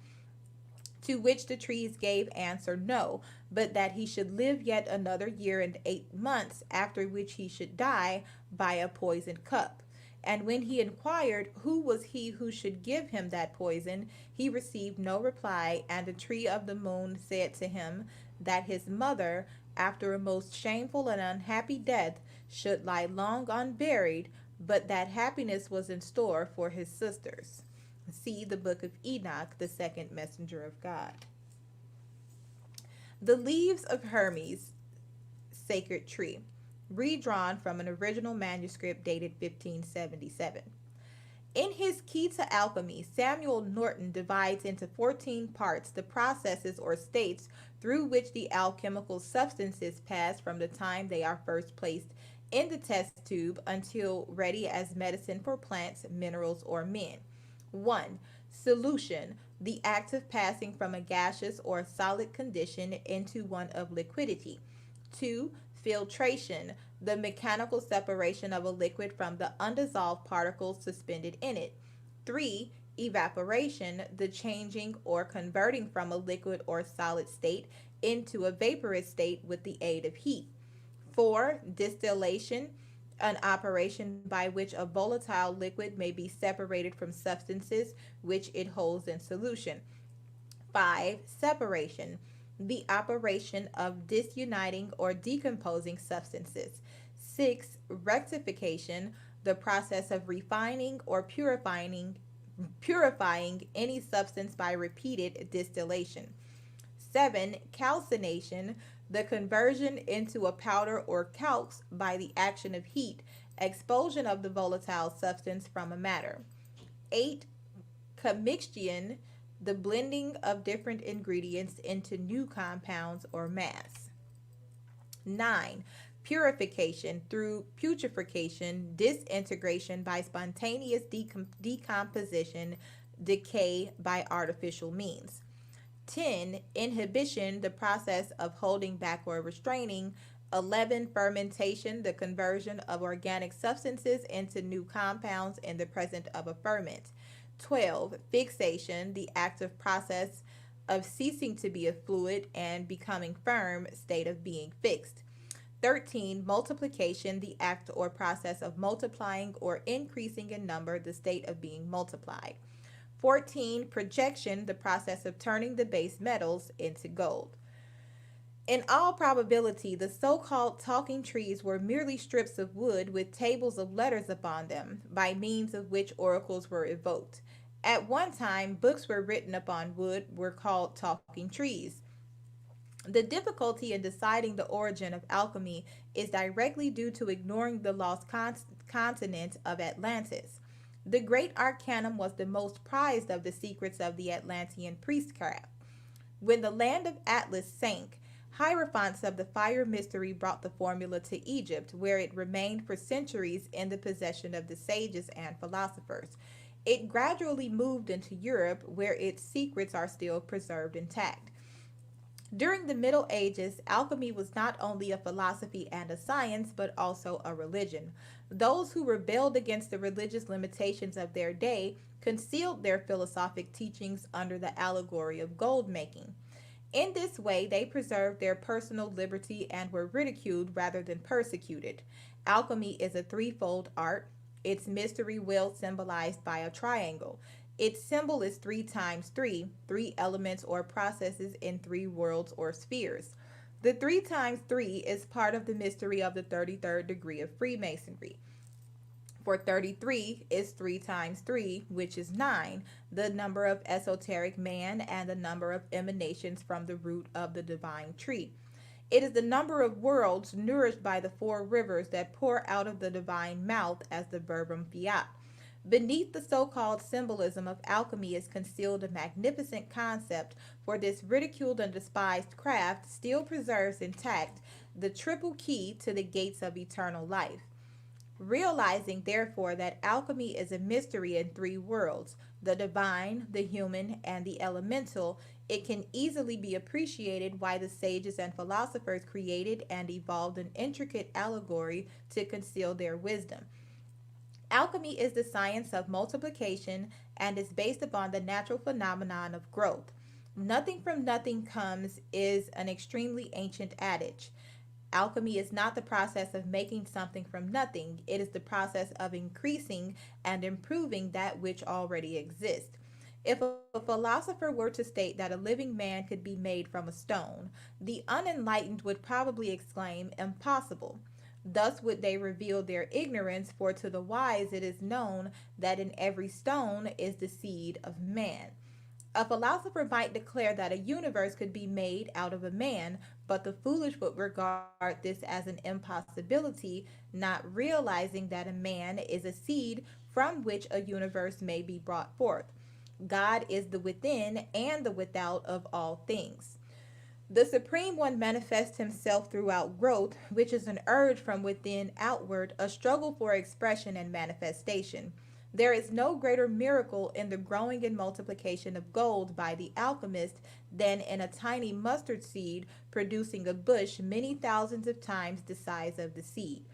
To which the trees gave answer, no, but that he should live yet another year and 8 months, after which he should die by a poisoned cup. And when he inquired who was he who should give him that poison, he received no reply. And the tree of the moon said to him that his mother, after a most shameful and unhappy death, should lie long unburied, but that happiness was in store for his sisters. See the book of Enoch, the second messenger of God. The leaves of Hermes, sacred tree, redrawn from an original manuscript dated 1577. In his Key to Alchemy, Samuel Norton divides into 14 parts the processes or states through which the alchemical substances pass from the time they are first placed in the test tube until ready as medicine for plants, minerals, or men. 1. Solution, the act of passing from a gaseous or solid condition into one of liquidity. 2. Filtration, the mechanical separation of a liquid from the undissolved particles suspended in it. 3. Evaporation, the changing or converting from a liquid or solid state into a vaporous state with the aid of heat. 4. Distillation, an operation by which a volatile liquid may be separated from substances which it holds in solution. 5. Separation, the operation of disuniting or decomposing substances. 6. Rectification, the process of refining or purifying any substance by repeated distillation. 7. Calcination, the conversion into a powder or calx by the action of heat, expulsion of the volatile substance from a matter. 8. Commixtion, the blending of different ingredients into new compounds or mass. 9. Purification through putrefaction, disintegration by spontaneous decomposition, decay by artificial means. 10. Inhibition, the process of holding back or restraining. 11. Fermentation, the conversion of organic substances into new compounds in the presence of a ferment. 12. Fixation, the active process of ceasing to be a fluid and becoming firm, state of being fixed. 13. Multiplication, the act or process of multiplying or increasing in number, the state of being multiplied. 14. Projection, the process of turning the base metals into gold. In all probability, the so called talking trees were merely strips of wood with tables of letters upon them, by means of which oracles were evoked. At one time, books were written upon wood were called talking trees. The difficulty in deciding the origin of alchemy is directly due to ignoring the lost continent of Atlantis. The great arcanum was the most prized of the secrets of the Atlantean priestcraft. When the land of Atlas sank, hierophants of the fire mystery brought the formula to Egypt, where it remained for centuries in the possession of the sages and philosophers. It gradually moved into Europe, where its secrets are still preserved intact. During the Middle Ages, alchemy was not only a philosophy and a science, but also a religion. Those who rebelled against the religious limitations of their day concealed their philosophic teachings under the allegory of gold making. In this way, they preserved their personal liberty and were ridiculed rather than persecuted. Alchemy is a threefold art, its mystery well symbolized by a triangle. Its symbol is 3 times 3, three elements or processes in 3 worlds or spheres. The 3 times 3 is part of the mystery of the 33rd degree of Freemasonry. For 33 is 3 times 3, which is 9, the number of esoteric man and the number of emanations from the root of the divine tree. It is the number of worlds nourished by the 4 rivers that pour out of the divine mouth as the verbum fiat. Beneath the so called symbolism of alchemy is concealed a magnificent concept, for this ridiculed and despised craft still preserves intact the triple key to the gates of eternal life. Realizing, therefore, that alchemy is a mystery in 3 worlds, the divine, the human, and the elemental, it can easily be appreciated why the sages and philosophers created and evolved an intricate allegory to conceal their wisdom. Alchemy is the science of multiplication and is based upon the natural phenomenon of growth. Nothing from nothing comes is an extremely ancient adage. Alchemy is not the process of making something from nothing, it is the process of increasing and improving that which already exists. If a philosopher were to state that a living man could be made from a stone, the unenlightened would probably exclaim, "Impossible." Thus would they reveal their ignorance, for to the wise it is known that in every stone is the seed of man. A philosopher might declare that a universe could be made out of a man, but the foolish would regard this as an impossibility, not realizing that a man is a seed from which a universe may be brought forth. God is the within and the without of all things. The Supreme One manifests himself throughout growth, which is an urge from within outward, a struggle for expression and manifestation. There is no greater miracle in the growing and multiplication of gold by the alchemist than in a tiny mustard seed producing a bush many thousands of times the size of the seed.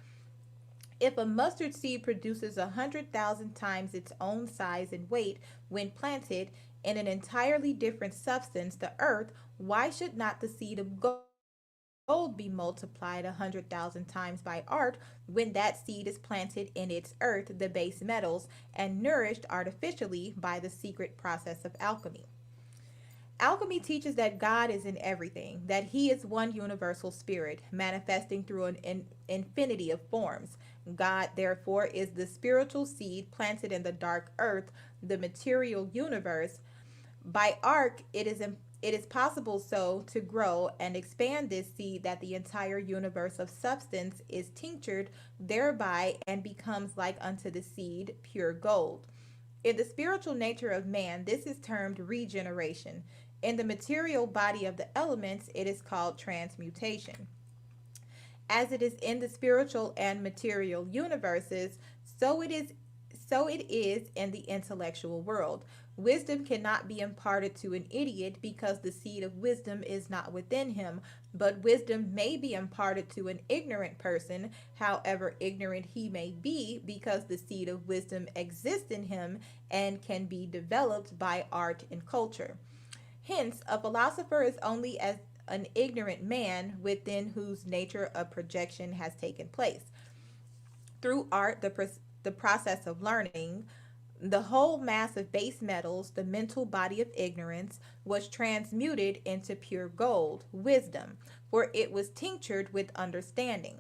If a mustard seed produces 100,000 times its own size and weight when planted in an entirely different substance, the earth, why should not the seed of gold be multiplied 100,000 times by art when that seed is planted in its earth, the base metals, and nourished artificially by the secret process of alchemy? Alchemy teaches that God is in everything, that he is one universal spirit, manifesting through an infinity of forms. God, therefore, is the spiritual seed planted in the dark earth, the material universe. By arc, it is possible so to grow and expand this seed that the entire universe of substance is tinctured thereby and becomes like unto the seed, pure gold. In the spiritual nature of man, this is termed regeneration. In the material body of the elements, it is called transmutation. As it is in the spiritual and material universes, so it is in the intellectual world. Wisdom cannot be imparted to an idiot because the seed of wisdom is not within him, but wisdom may be imparted to an ignorant person, however ignorant he may be, because the seed of wisdom exists in him and can be developed by art and culture. Hence, a philosopher is only as an ignorant man within whose nature a projection has taken place. Through art, the process of learning, the whole mass of base metals, the mental body of ignorance, was transmuted into pure gold, wisdom, for it was tinctured with understanding.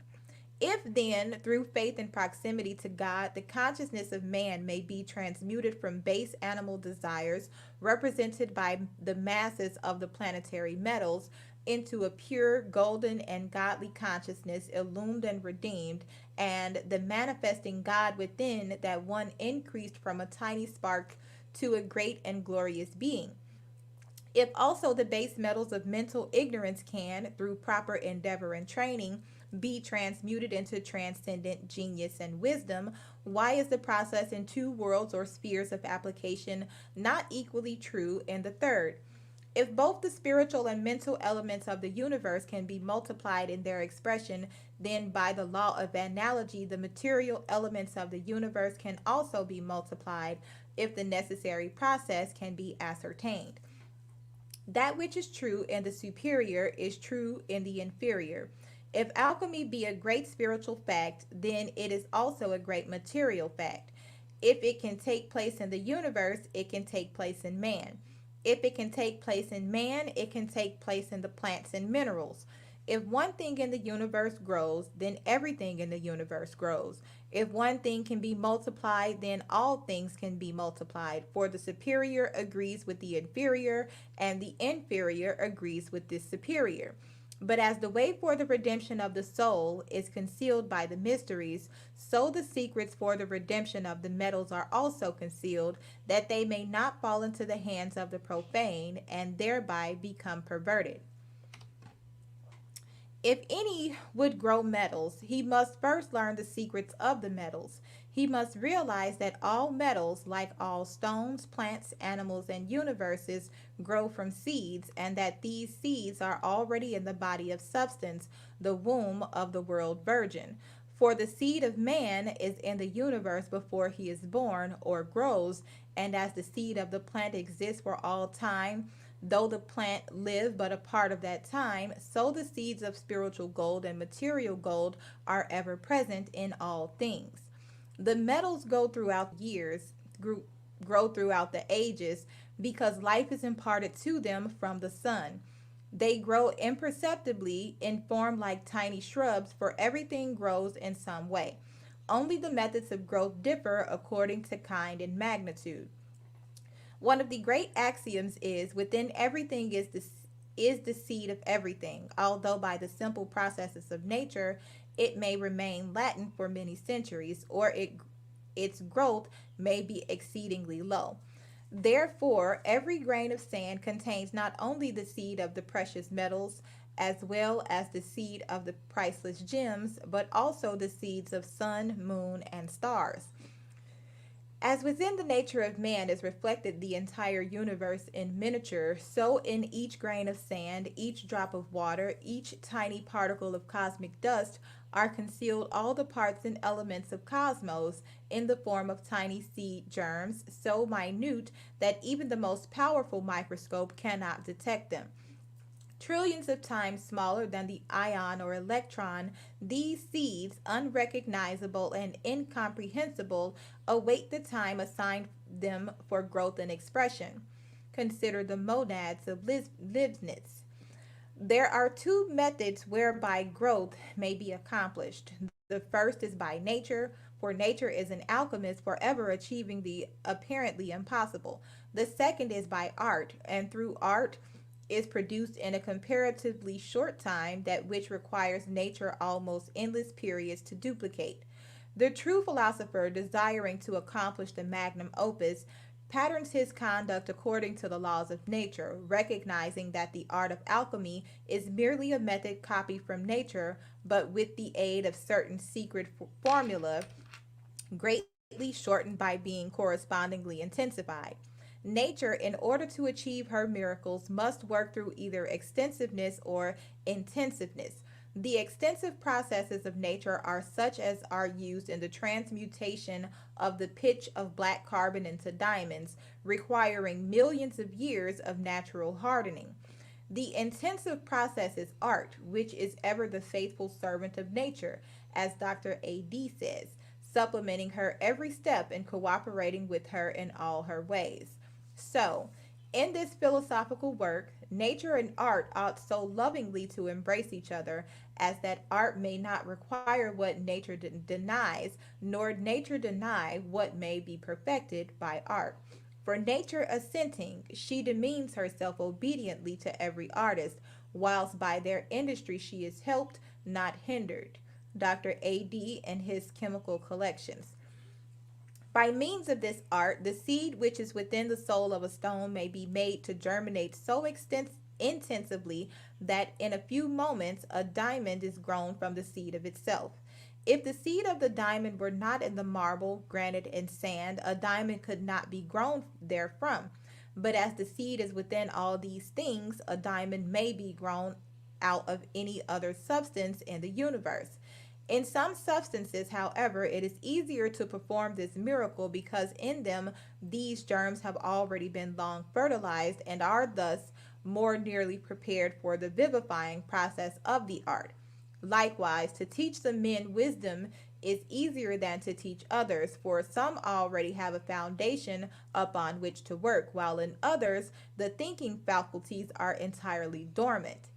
If then, through faith and proximity to God, the consciousness of man may be transmuted from base animal desires, represented by the masses of the planetary metals, into a pure, golden, and godly consciousness, illumined and redeemed, and the manifesting God within, that one increased from a tiny spark to a great and glorious being. If also the base metals of mental ignorance can, through proper endeavor and training, be transmuted into transcendent genius and wisdom, why is the process in two worlds or spheres of application not equally true in the third? If both the spiritual and mental elements of the universe can be multiplied in their expression, then by the law of analogy, the material elements of the universe can also be multiplied if the necessary process can be ascertained. That which is true in the superior is true in the inferior. If alchemy be a great spiritual fact, then it is also a great material fact. If it can take place in the universe, it can take place in man. If it can take place in man, it can take place in the plants and minerals. If one thing in the universe grows, then everything in the universe grows. If one thing can be multiplied, then all things can be multiplied. For the superior agrees with the inferior, and the inferior agrees with the superior. But as the way for the redemption of the soul is concealed by the mysteries, so the secrets for the redemption of the metals are also concealed, that they may not fall into the hands of the profane, and thereby become perverted. If any would grow metals, he must first learn the secrets of the metals. He must realize that all metals, like all stones, plants, animals, and universes, grow from seeds, and that these seeds are already in the body of substance, the womb of the world virgin. For the seed of man is in the universe before he is born or grows, and as the seed of the plant exists for all time, though the plant live but a part of that time, so the seeds of spiritual gold and material gold are ever present in all things. The metals go throughout years, grow throughout the ages, because life is imparted to them from the sun. They grow imperceptibly in form like tiny shrubs, for everything grows in some way. Only the methods of growth differ according to kind and magnitude. One of the great axioms is within everything is the seed of everything, although by the simple processes of nature it may remain latent for many centuries, or its growth may be exceedingly low. Therefore, every grain of sand contains not only the seed of the precious metals, as well as the seed of the priceless gems, but also the seeds of sun, moon, and stars. As within the nature of man is reflected the entire universe in miniature, so in each grain of sand, each drop of water, each tiny particle of cosmic dust are concealed all the parts and elements of cosmos in the form of tiny seed germs, so minute that even the most powerful microscope cannot detect them. Trillions of times smaller than the ion or electron, these seeds, unrecognizable and incomprehensible, await the time assigned them for growth and expression. Consider the monads of Leibniz. There are two methods whereby growth may be accomplished. The first is by nature, for nature is an alchemist forever achieving the apparently impossible. The second is by art, and through art is produced in a comparatively short time, that which requires nature almost endless periods to duplicate. The true philosopher, desiring to accomplish the magnum opus, patterns his conduct according to the laws of nature, recognizing that the art of alchemy is merely a method copied from nature, but with the aid of certain secret formula, greatly shortened by being correspondingly intensified. Nature, in order to achieve her miracles, must work through either extensiveness or intensiveness. The extensive processes of nature are such as are used in the transmutation of the pitch of black carbon into diamonds, requiring millions of years of natural hardening. The intensive process is art, which is ever the faithful servant of nature, as Dr. A.D. says, supplementing her every step and cooperating with her in all her ways. So, in this philosophical work, nature and art ought so lovingly to embrace each other, as that art may not require what nature denies, nor nature deny what may be perfected by art. For nature assenting, she demeans herself obediently to every artist, whilst by their industry she is helped, not hindered. Dr. A.D. and his chemical collections. By means of this art, the seed which is within the soul of a stone may be made to germinate so intensively that in a few moments a diamond is grown from the seed of itself. If the seed of the diamond were not in the marble, granite, and sand, a diamond could not be grown therefrom. But as the seed is within all these things, a diamond may be grown out of any other substance in the universe. In some substances, however, it is easier to perform this miracle because in them these germs have already been long fertilized and are thus more nearly prepared for the vivifying process of the art. Likewise, to teach the men wisdom is easier than to teach others, for some already have a foundation upon which to work, while in others the thinking faculties are entirely dormant.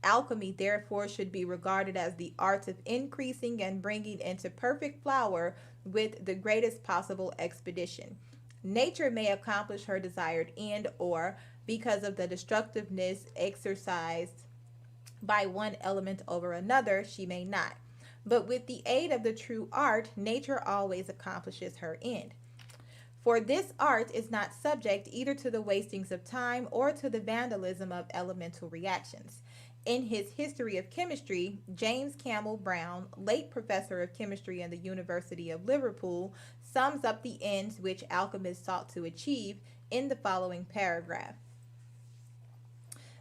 Alchemy, therefore, should be regarded as the art of increasing and bringing into perfect flower with the greatest possible expedition. Nature may accomplish her desired end, or, because of the destructiveness exercised by one element over another, she may not. But with the aid of the true art, nature always accomplishes her end. For this art is not subject either to the wastings of time or to the vandalism of elemental reactions. In his History of Chemistry, James Campbell Brown, late professor of chemistry in the University of Liverpool, sums up the ends which alchemists sought to achieve in the following paragraph.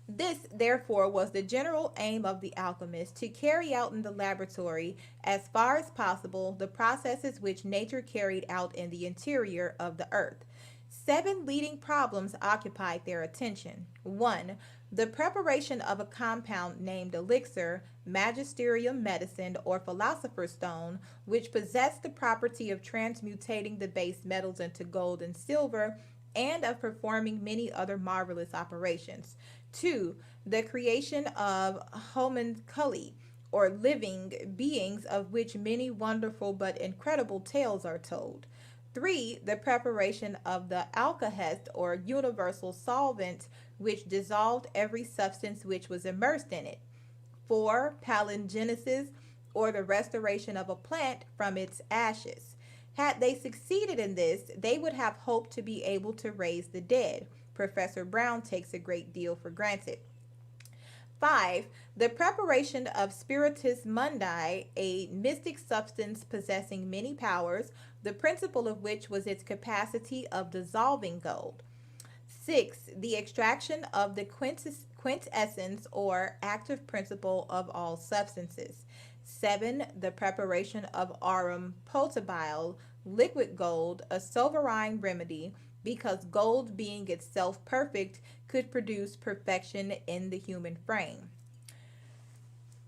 This, therefore, was the general aim of the alchemist, to carry out in the laboratory, as far as possible, the processes which nature carried out in the interior of the earth. 7 leading problems occupied their attention. 1. The preparation of a compound named elixir, magisterium medicine, or philosopher's stone, which possessed the property of transmutating the base metals into gold and silver, and of performing many other marvelous operations. 2. The creation of homunculi, or living beings, of which many wonderful but incredible tales are told. 3. The preparation of the alkahest, or universal solvent, which dissolved every substance which was immersed in it. 4. Palingenesis, or the restoration of a plant from its ashes. Had they succeeded in this, they would have hoped to be able to raise the dead. Professor Brown takes a great deal for granted. 5. The preparation of Spiritus Mundi, a mystic substance possessing many powers, the principle of which was its capacity of dissolving gold. 6. The extraction of the quintessence or active principle of all substances. 7. The preparation of aurum potabile, liquid gold, a sovereign remedy, because gold, being itself perfect, could produce perfection in the human frame.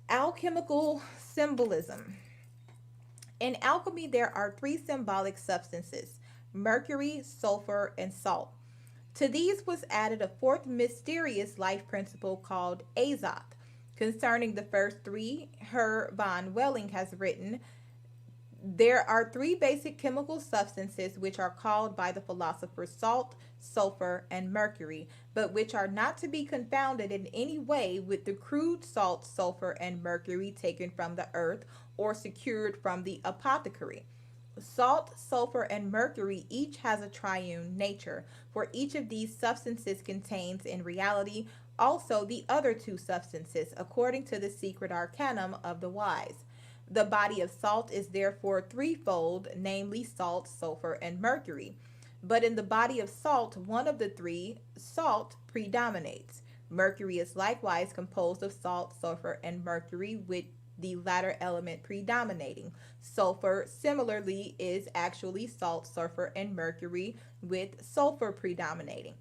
Alchemical symbolism. In alchemy, there are three symbolic substances: mercury, sulfur, and salt. To these was added a fourth mysterious life principle called azoth. Concerning the first three, Herr von Welling has written, there are three basic chemical substances which are called by the philosophers salt, sulfur, and mercury, but which are not to be confounded in any way with the crude salt, sulfur, and mercury taken from the earth or secured from the apothecary. Salt, sulfur, and mercury each has a triune nature, for each of these substances contains in reality also the other two substances, according to the secret arcanum of the wise. The body of salt is therefore threefold, namely salt, sulfur, and mercury. But in the body of salt, one of the three, salt, predominates. Mercury is likewise composed of salt, sulfur, and mercury, with the latter element predominating. Sulfur, similarly, is actually salt, sulfur, and mercury, with sulfur predominating.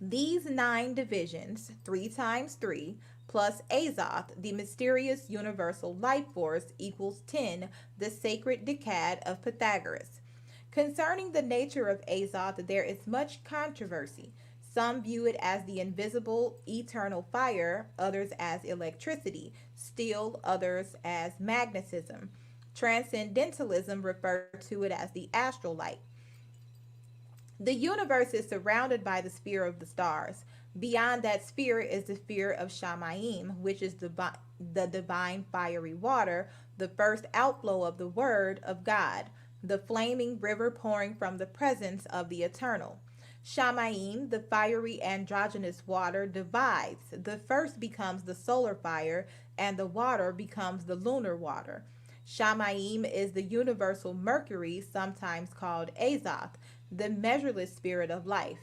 These 9 divisions, 3 times 3, plus azoth, the mysterious universal life force, equals 10, the sacred decad of Pythagoras. Concerning the nature of azoth, there is much controversy. Some view it as the invisible, eternal fire, others as electricity, still others as magnetism. Transcendentalism refer to it as the astral light. The universe is surrounded by the sphere of the stars. Beyond that sphere is the sphere of Shamayim, which is the divine fiery water, the first outflow of the Word of God, the flaming river pouring from the presence of the Eternal. Shamayim, the fiery androgynous water, divides. The first becomes the solar fire, and the water becomes the lunar water. Shamayim is the universal Mercury, sometimes called Azoth, the measureless spirit of life.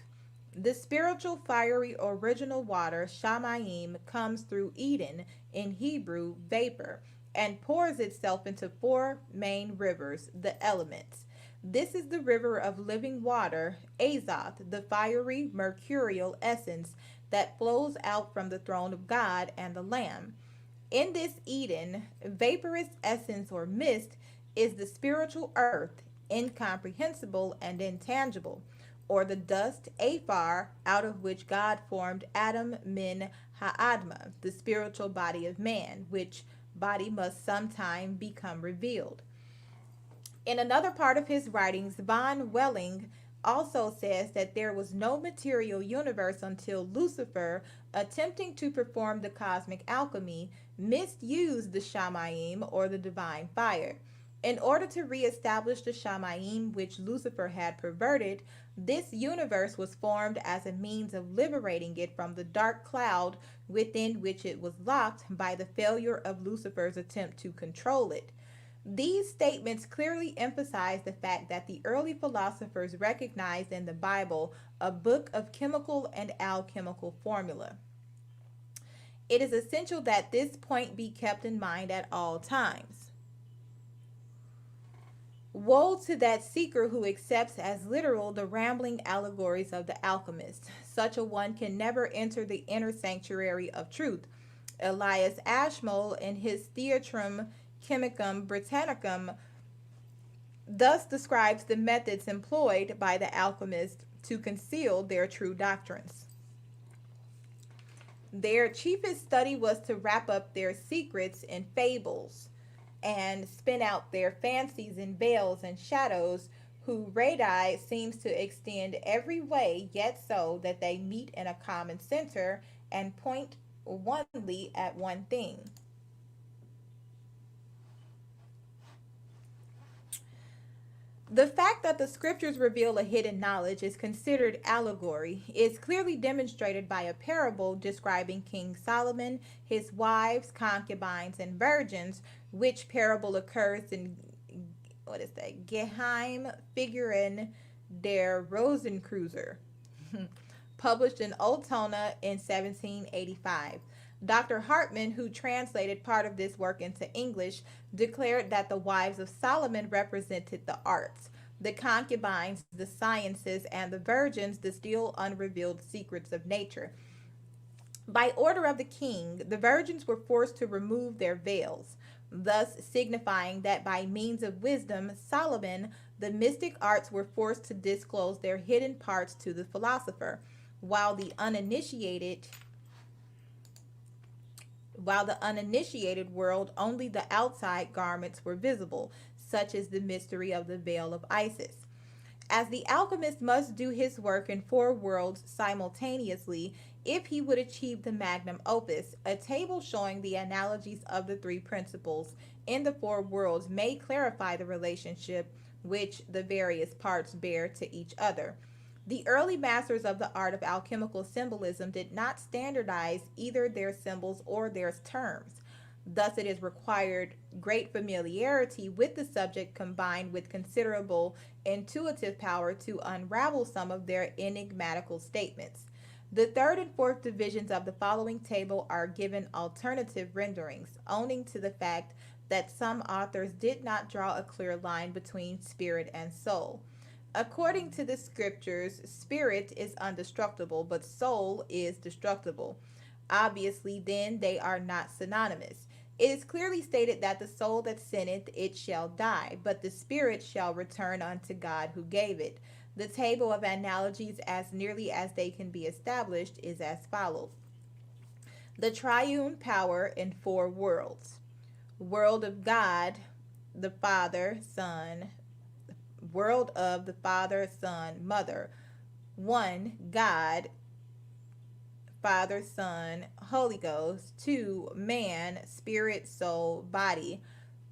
The spiritual fiery original water, Shamayim, comes through Eden, in Hebrew, vapor, and pours itself into 4 main rivers, the elements. This is the river of living water, Azoth, the fiery mercurial essence that flows out from the throne of God and the Lamb. In this Eden, vaporous essence or mist is the spiritual earth, incomprehensible and intangible, or the dust, Aphar, out of which God formed Adam min Ha'adma, the spiritual body of man, which body must sometime become revealed. In another part of his writings, von Welling also says that there was no material universe until Lucifer, attempting to perform the cosmic alchemy, misused the Shamayim, or the divine fire. In order to reestablish the Shamayim which Lucifer had perverted, this universe was formed as a means of liberating it from the dark cloud within which it was locked by the failure of Lucifer's attempt to control it. These statements clearly emphasize the fact that the early philosophers recognized in the Bible a book of chemical and alchemical formula. It is essential that this point be kept in mind at all times. Woe to that seeker who accepts as literal the rambling allegories of the alchemists. Such a one can never enter the inner sanctuary of truth. Elias Ashmole, in his Theatrum Chemicum Britannicum, thus describes the methods employed by the alchemists to conceal their true doctrines. Their chiefest study was to wrap up their secrets in fables and spin out their fancies in veils and shadows, whose radii seems to extend every way, yet so that they meet in a common center and point onely at one thing. The fact that the scriptures reveal a hidden knowledge is considered allegory is clearly demonstrated by a parable describing King Solomon, his wives, concubines, and virgins, which parable occurs in what is that? Geheim Figuren der Rosenkreuz, published in Altona in 1785. Dr. Hartman, who translated part of this work into English, declared that the wives of Solomon represented the arts, the concubines, the sciences, and the virgins, the still unrevealed secrets of nature. By order of the king, the virgins were forced to remove their veils, thus signifying that by means of wisdom, Solomon, the mystic arts were forced to disclose their hidden parts to the philosopher, while the uninitiated world, only the outside garments were visible, such as the mystery of the veil of Isis. As the alchemist must do his work in four worlds simultaneously if he would achieve the magnum opus, a table showing the analogies of the three principles in the four worlds may clarify the relationship which the various parts bear to each other. The early masters of the art of alchemical symbolism did not standardize either their symbols or their terms. Thus, it is required great familiarity with the subject combined with considerable intuitive power to unravel some of their enigmatical statements. The third and fourth divisions of the following table are given alternative renderings, owing to the fact that some authors did not draw a clear line between spirit and soul. According to the scriptures, spirit is indestructible, but soul is destructible. Obviously, then they are not synonymous. It is clearly stated that the soul that sinneth, it shall die, but the spirit shall return unto God who gave it. The table of analogies, as nearly as they can be established, is as follows: the triune power in four worlds. World of God, the Father, Son, world of the Father, Son, Mother. One, God, Father, Son, Holy Ghost. Two, man, spirit, soul, body.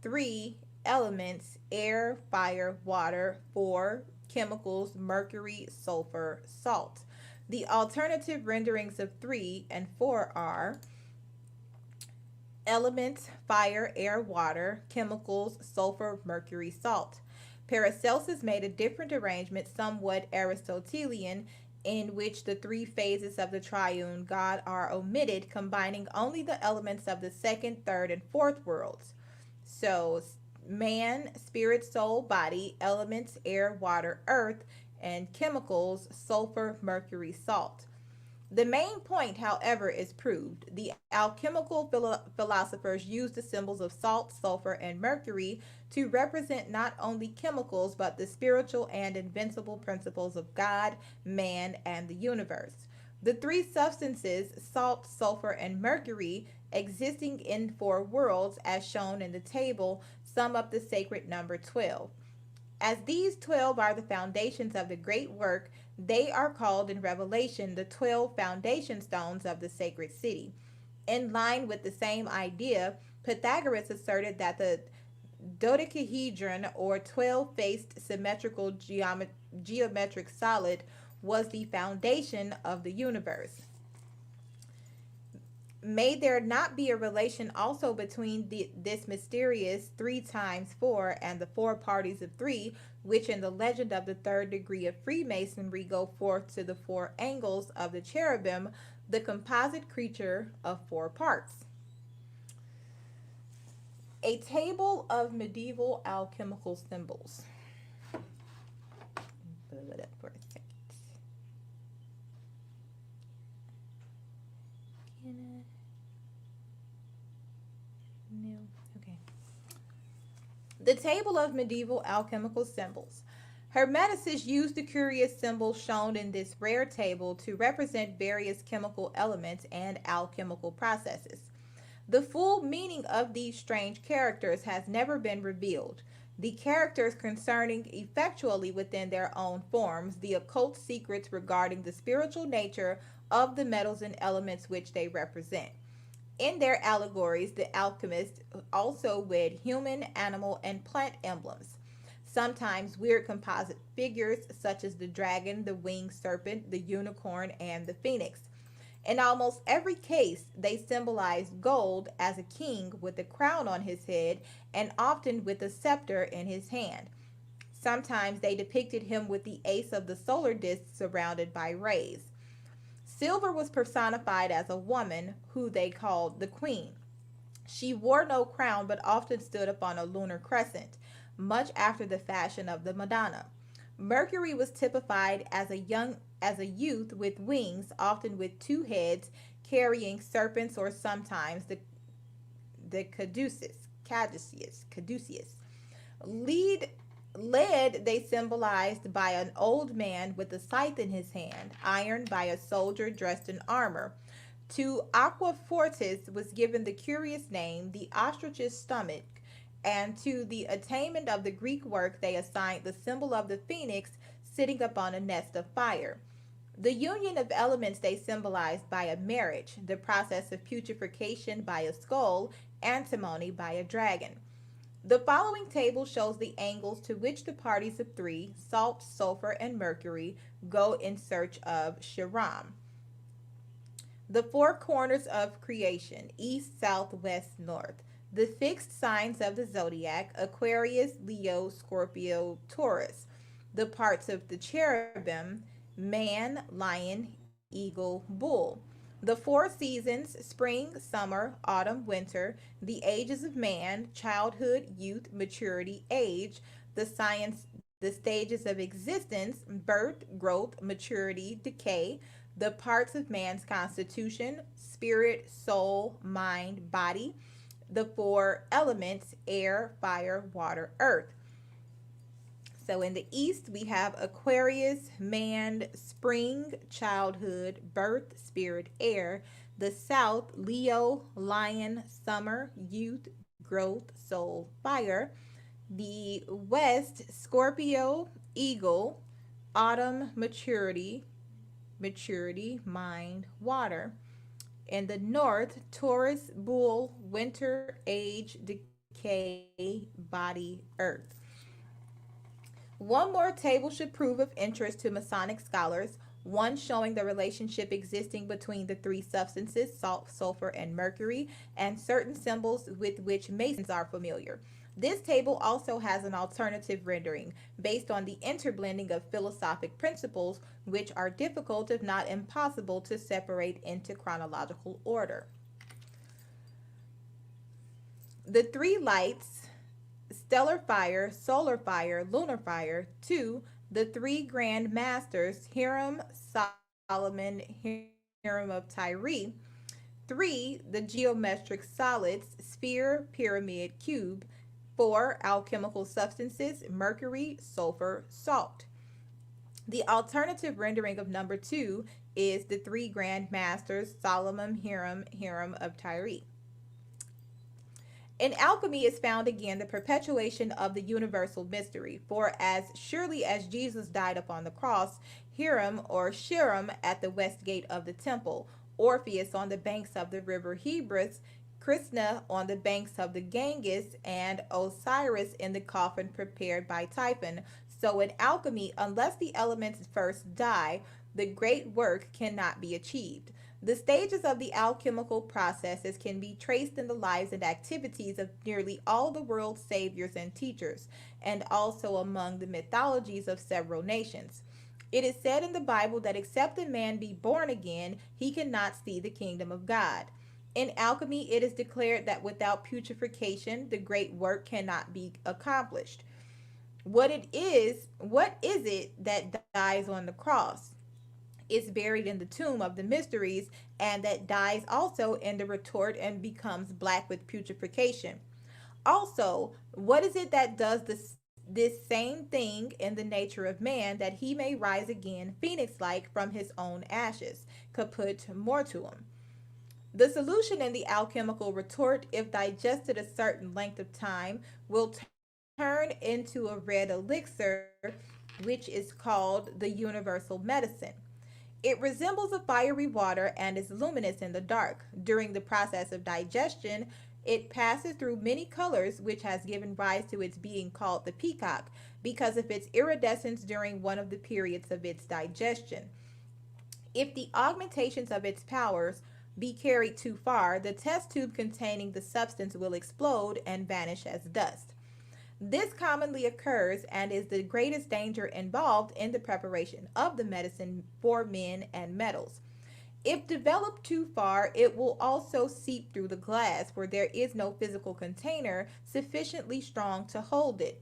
Three, elements, air, fire, water. Four, chemicals, mercury, sulfur, salt. The alternative renderings of 3 and 4 are elements, fire, air, water, chemicals, sulfur, mercury, salt. Paracelsus made a different arrangement, somewhat Aristotelian, in which the three phases of the triune God are omitted, combining only the elements of the second, third, and fourth worlds. So, man, spirit, soul, body, elements, air, water, earth, and chemicals, sulfur, mercury, salt. The main point, however, is proved. The alchemical philosophers used the symbols of salt, sulfur, and mercury to represent not only chemicals but the spiritual and invincible principles of God, man, and the universe. The three substances, salt, sulfur, and mercury, existing in four worlds, as shown in the table, sum up the sacred number 12. As these 12 are the foundations of the great work, they are called in Revelation the 12 foundation stones of the sacred city. In line with the same idea, Pythagoras asserted that the dodecahedron, or 12 faced symmetrical geometric solid, was the foundation of the universe. May there not be a relation also between this mysterious 3 times 4 and the 4 parties of 3, which in the legend of the third degree of Freemasonry go forth to the 4 angles of the cherubim, the composite creature of 4 parts? A table of medieval alchemical symbols. Pull it up for a second. No. Okay. The table of medieval alchemical symbols. Hermeticists used the curious symbols shown in this rare table to represent various chemical elements and alchemical processes. The full meaning of these strange characters has never been revealed. The characters concerning effectually within their own forms the occult secrets regarding the spiritual nature of the metals and elements which they represent. In their allegories, the alchemists also wed human, animal, and plant emblems. sometimes weird composite figures such as the dragon, the winged serpent, the unicorn, and the phoenix. In almost every case, they symbolize gold as a king with a crown on his head and often with a scepter in his hand. Sometimes they depicted him with the ace of the solar disk surrounded by rays. Silver was personified as a woman who they called the queen. She wore no crown but often stood upon a lunar crescent, much after the fashion of the Madonna. Mercury was typified as a youth with wings, often with two heads, carrying serpents or sometimes the caduceus. Lead Lead they symbolized by an old man with a scythe in his hand, ironed by a soldier dressed in armor. To aqua fortis was given the curious name, the ostrich's stomach, and to the attainment of the Greek work they assigned the symbol of the phoenix sitting upon a nest of fire. The union of elements they symbolized by a marriage, the process of putrefaction by a skull, antimony by a dragon. The following table shows the angles to which the parties of three, salt, sulfur, and mercury, go in search of Shebrew. The four corners of creation, east, south, west, north. The fixed signs of the zodiac, Aquarius, Leo, Scorpio, Taurus. The parts of the cherubim, man, lion, eagle, bull. The four seasons, spring, summer, autumn, winter. The ages of man, childhood, youth, maturity, age. The stages of existence, birth, growth, maturity, decay. The parts of man's constitution, spirit, soul, mind, body. The four elements, air, fire, water, earth. So in the east, we have Aquarius, man, spring, childhood, birth, spirit, air. The south, Leo, lion, summer, youth, growth, soul, fire. The west, Scorpio, eagle, autumn, maturity, mind, water. In the north, Taurus, bull, winter, age, decay, body, earth. One more table should prove of interest to Masonic scholars, one showing the relationship existing between the three substances, salt, sulfur, and mercury, and certain symbols with which Masons are familiar. This table also has an alternative rendering based on the interblending of philosophic principles, which are difficult, if not impossible, to separate into chronological order. The three lights, stellar fire, solar fire, lunar fire. 2. The three grand masters, Hiram, Solomon, Hiram of Tyre. 3. The geometric solids, sphere, pyramid, cube. 4. Alchemical substances, mercury, sulfur, salt. The alternative rendering of number 2 is the three grand masters, Solomon, Hiram of Tyre. In alchemy is found again the perpetuation of the universal mystery, for as surely as Jesus died upon the cross, Hiram or Shirem at the west gate of the temple, Orpheus on the banks of the river Hebrus, Krishna on the banks of the Ganges, and Osiris in the coffin prepared by Typhon. So in alchemy, unless the elements first die, the great work cannot be achieved. The stages of the alchemical processes can be traced in the lives and activities of nearly all the world's saviors and teachers, and also among the mythologies of several nations. It is said in the Bible that except a man be born again, he cannot see the kingdom of God. In alchemy, it is declared that without putrefaction, the great work cannot be accomplished. What is it that dies on the cross? Is buried in the tomb of the mysteries, and that dies also in the retort and becomes black with putrefaction. Also, what is it that does this same thing in the nature of man, that he may rise again phoenix-like from his own ashes? Caput mortuum. The solution in the alchemical retort, if digested a certain length of time, will turn into a red elixir, which is called the universal medicine. It resembles a fiery water and is luminous in the dark. During the process of digestion, It passes through many colors, which has given rise to its being called the peacock because of its iridescence during one of the periods of its digestion. If the augmentations of its powers be carried too far, the test tube containing the substance will explode and vanish as dust. This commonly occurs and is the greatest danger involved in the preparation of the medicine for men and metals. If developed too far, it will also seep through the glass where there is no physical container sufficiently strong to hold it.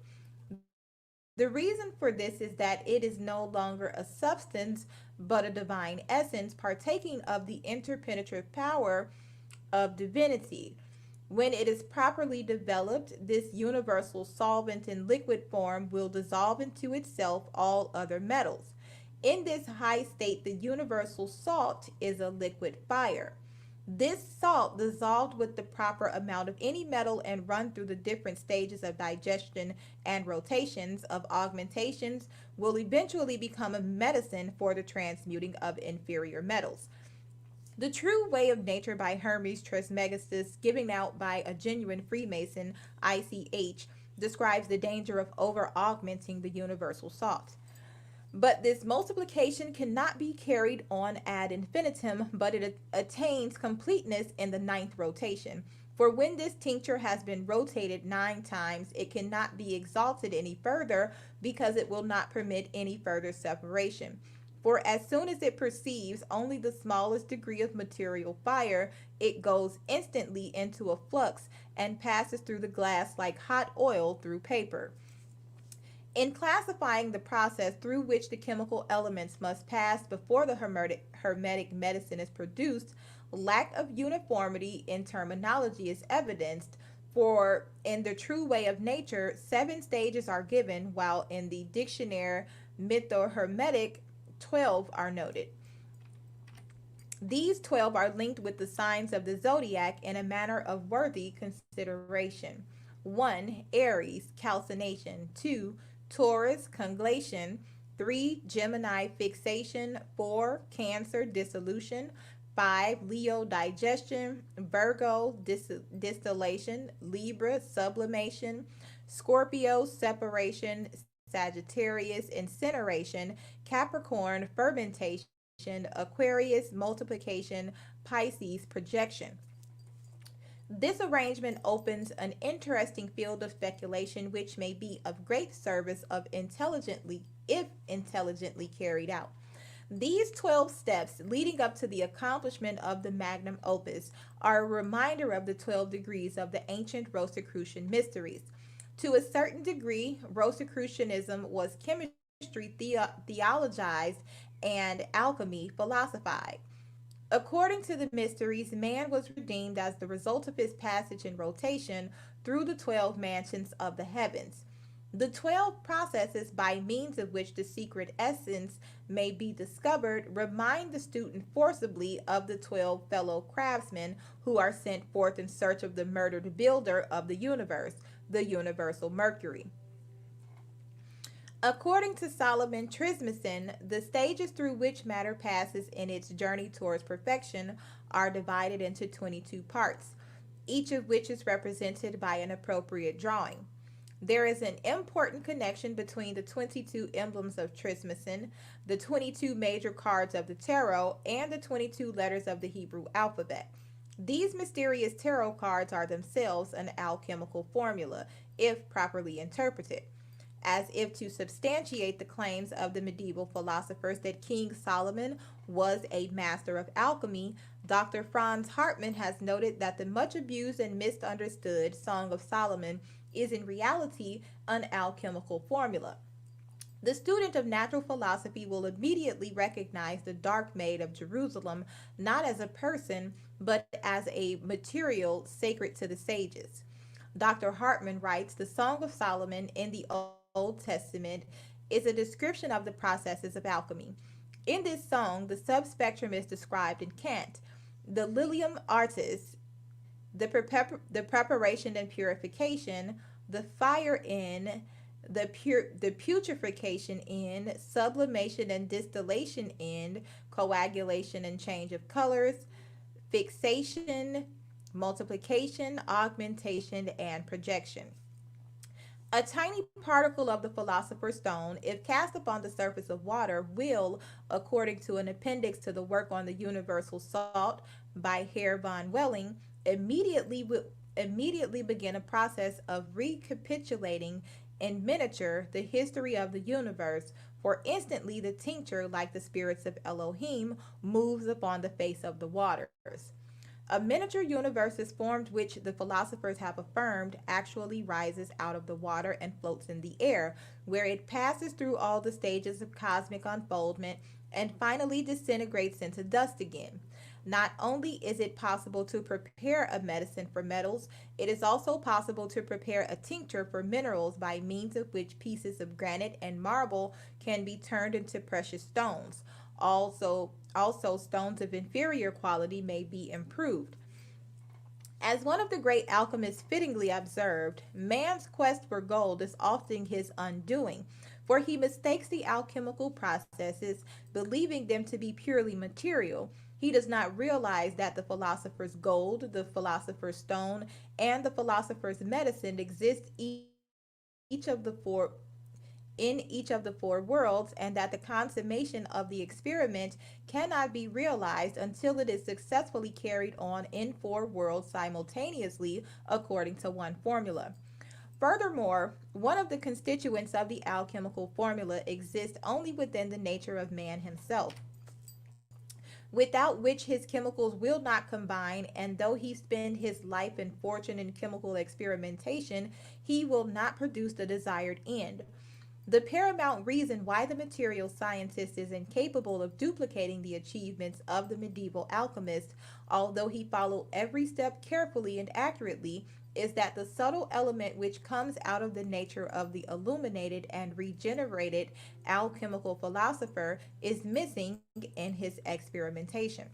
The reason for this is that it is no longer a substance but a divine essence partaking of the interpenetrative power of divinity. When it is properly developed, this universal solvent in liquid form will dissolve into itself all other metals. In this high state, the universal salt is a liquid fire. This salt, dissolved with the proper amount of any metal and run through the different stages of digestion and rotations of augmentations, will eventually become a medicine for the transmuting of inferior metals. The True Way of Nature by Hermes Trismegistus, given out by a genuine Freemason, ICH, describes the danger of over augmenting the universal salt. But this multiplication cannot be carried on ad infinitum, but it attains completeness in the ninth rotation. For when this tincture has been rotated 9 times, it cannot be exalted any further because it will not permit any further separation. For as soon as it perceives only the smallest degree of material fire, it goes instantly into a flux and passes through the glass like hot oil through paper. In classifying the process through which the chemical elements must pass before the hermetic medicine is produced, lack of uniformity in terminology is evidenced, for in the True Way of Nature, 7 stages are given, while in the Dictionnaire Mythohermetic, 12 are noted. These 12 are linked with the signs of the zodiac in a manner of worthy consideration. 1. Aries, calcination. 2. Taurus, congelation. 3. Gemini, fixation. 4. Cancer, dissolution. 5. Leo, digestion. Virgo, distillation. Libra, sublimation. Scorpio, separation. Sagittarius, incineration. Capricorn, fermentation. Aquarius, multiplication. Pisces, projection. This arrangement opens an interesting field of speculation which may be of great service if intelligently carried out. These 12 steps leading up to the accomplishment of the magnum opus are a reminder of the 12 degrees of the ancient Rosicrucian mysteries. To a certain degree, Rosicrucianism was chemistry theologized and alchemy philosophized. According to the mysteries, man was redeemed as the result of his passage in rotation through the 12 mansions of the heavens. The 12 processes by means of which the secret essence may be discovered remind the student forcibly of the 12 fellow craftsmen who are sent forth in search of the murdered builder of the universe, the Universal Mercury. According to Solomon Trismegistus, the stages through which matter passes in its journey towards perfection are divided into 22 parts, each of which is represented by an appropriate drawing. There is an important connection between the 22 emblems of Trismegistus, the 22 major cards of the tarot, and the 22 letters of the Hebrew alphabet. These mysterious tarot cards are themselves an alchemical formula, if properly interpreted. As if to substantiate the claims of the medieval philosophers that King Solomon was a master of alchemy, Dr. Franz Hartmann has noted that the much abused and misunderstood Song of Solomon is in reality an alchemical formula. The student of natural philosophy will immediately recognize the Dark Maid of Jerusalem not as a person, but as a material sacred to the sages. Dr. Hartmann writes, the Song of Solomon in the Old Testament is a description of the processes of alchemy. In this song, the subspectrum is described in Cant, the Lilium Artis, the preparation and purification, the fire in, the putrefaction in, sublimation and distillation in, coagulation and change of colors, fixation, multiplication, augmentation, and projection. A tiny particle of the philosopher's stone, if cast upon the surface of water, will, according to an appendix to the work on the universal salt by Herr von Welling, immediately begin a process of recapitulating in miniature the history of the universe, for instantly the tincture, like the spirits of Elohim, moves upon the face of the waters. A miniature universe is formed, which the philosophers have affirmed actually rises out of the water and floats in the air, where it passes through all the stages of cosmic unfoldment and finally disintegrates into dust again. Not only is it possible to prepare a medicine for metals, it is also possible to prepare a tincture for minerals, by means of which pieces of granite and marble can be turned into precious stones. Also stones of inferior quality may be improved. As one of the great alchemists fittingly observed, man's quest for gold is often his undoing, for he mistakes the alchemical processes, believing them to be purely material. He does not realize that the philosopher's gold, the philosopher's stone, and the philosopher's medicine exist each of the four in each of the four worlds, and that the consummation of the experiment cannot be realized until it is successfully carried on in four worlds simultaneously according to one formula. Furthermore, one of the constituents of the alchemical formula exists only within the nature of man himself, without which his chemicals will not combine, and though he spend his life and fortune in chemical experimentation, he will not produce the desired end. The paramount reason why the material scientist is incapable of duplicating the achievements of the medieval alchemist, although he followed every step carefully and accurately, is that the subtle element which comes out of the nature of the illuminated and regenerated alchemical philosopher is missing in his experimentation.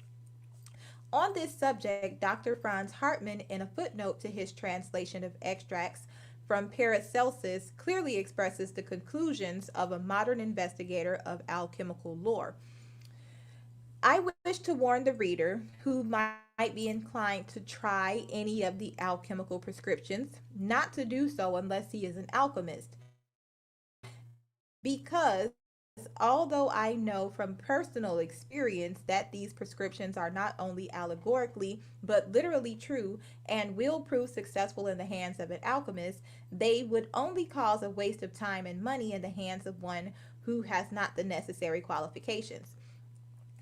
On this subject, Dr. Franz Hartmann, in a footnote to his translation of extracts from Paracelsus, clearly expresses the conclusions of a modern investigator of alchemical lore. I wish to warn the reader who might be inclined to try any of the alchemical prescriptions not to do so unless he is an alchemist, because although I know from personal experience that these prescriptions are not only allegorically but literally true and will prove successful in the hands of an alchemist, they would only cause a waste of time and money in the hands of one who has not the necessary qualifications.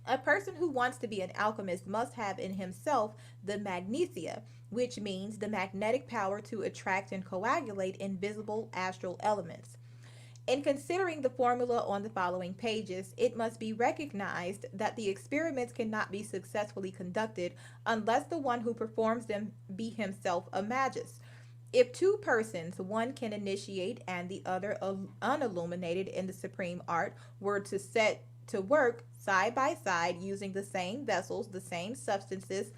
A person who wants to be an alchemist must have in himself the magnesia, which means the magnetic power to attract and coagulate invisible astral elements. In considering the formula on the following pages, it must be recognized that the experiments cannot be successfully conducted unless the one who performs them be himself a magus. If two persons, one can initiate and the other unilluminated in the supreme art, were to set to work side by side using the same vessels, the same substances,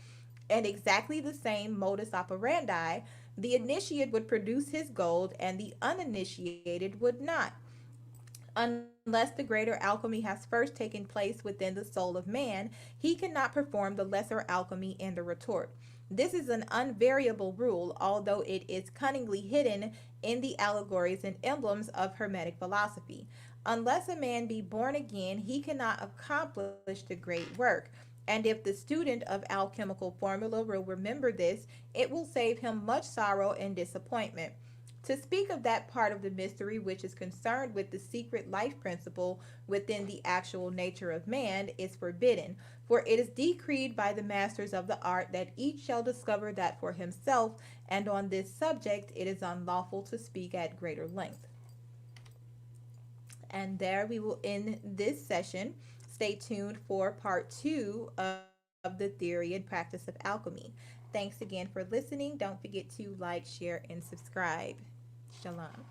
and exactly the same modus operandi, the initiate would produce his gold and the uninitiated would not, unless the greater alchemy has first taken place within the soul of man. He cannot perform the lesser alchemy in the retort. This is an unvariable rule, although it is cunningly hidden in the allegories and emblems of Hermetic philosophy. Unless a man be born again, he cannot accomplish the great work. And if the student of alchemical formula will remember this, it will save him much sorrow and disappointment. To speak of that part of the mystery which is concerned with the secret life principle within the actual nature of man is forbidden, for it is decreed by the masters of the art that each shall discover that for himself, and on this subject it is unlawful to speak at greater length. And there we will end this session. Stay tuned for part 2 of the theory and practice of alchemy. Thanks again for listening. Don't forget to like, share, and subscribe. Shalom.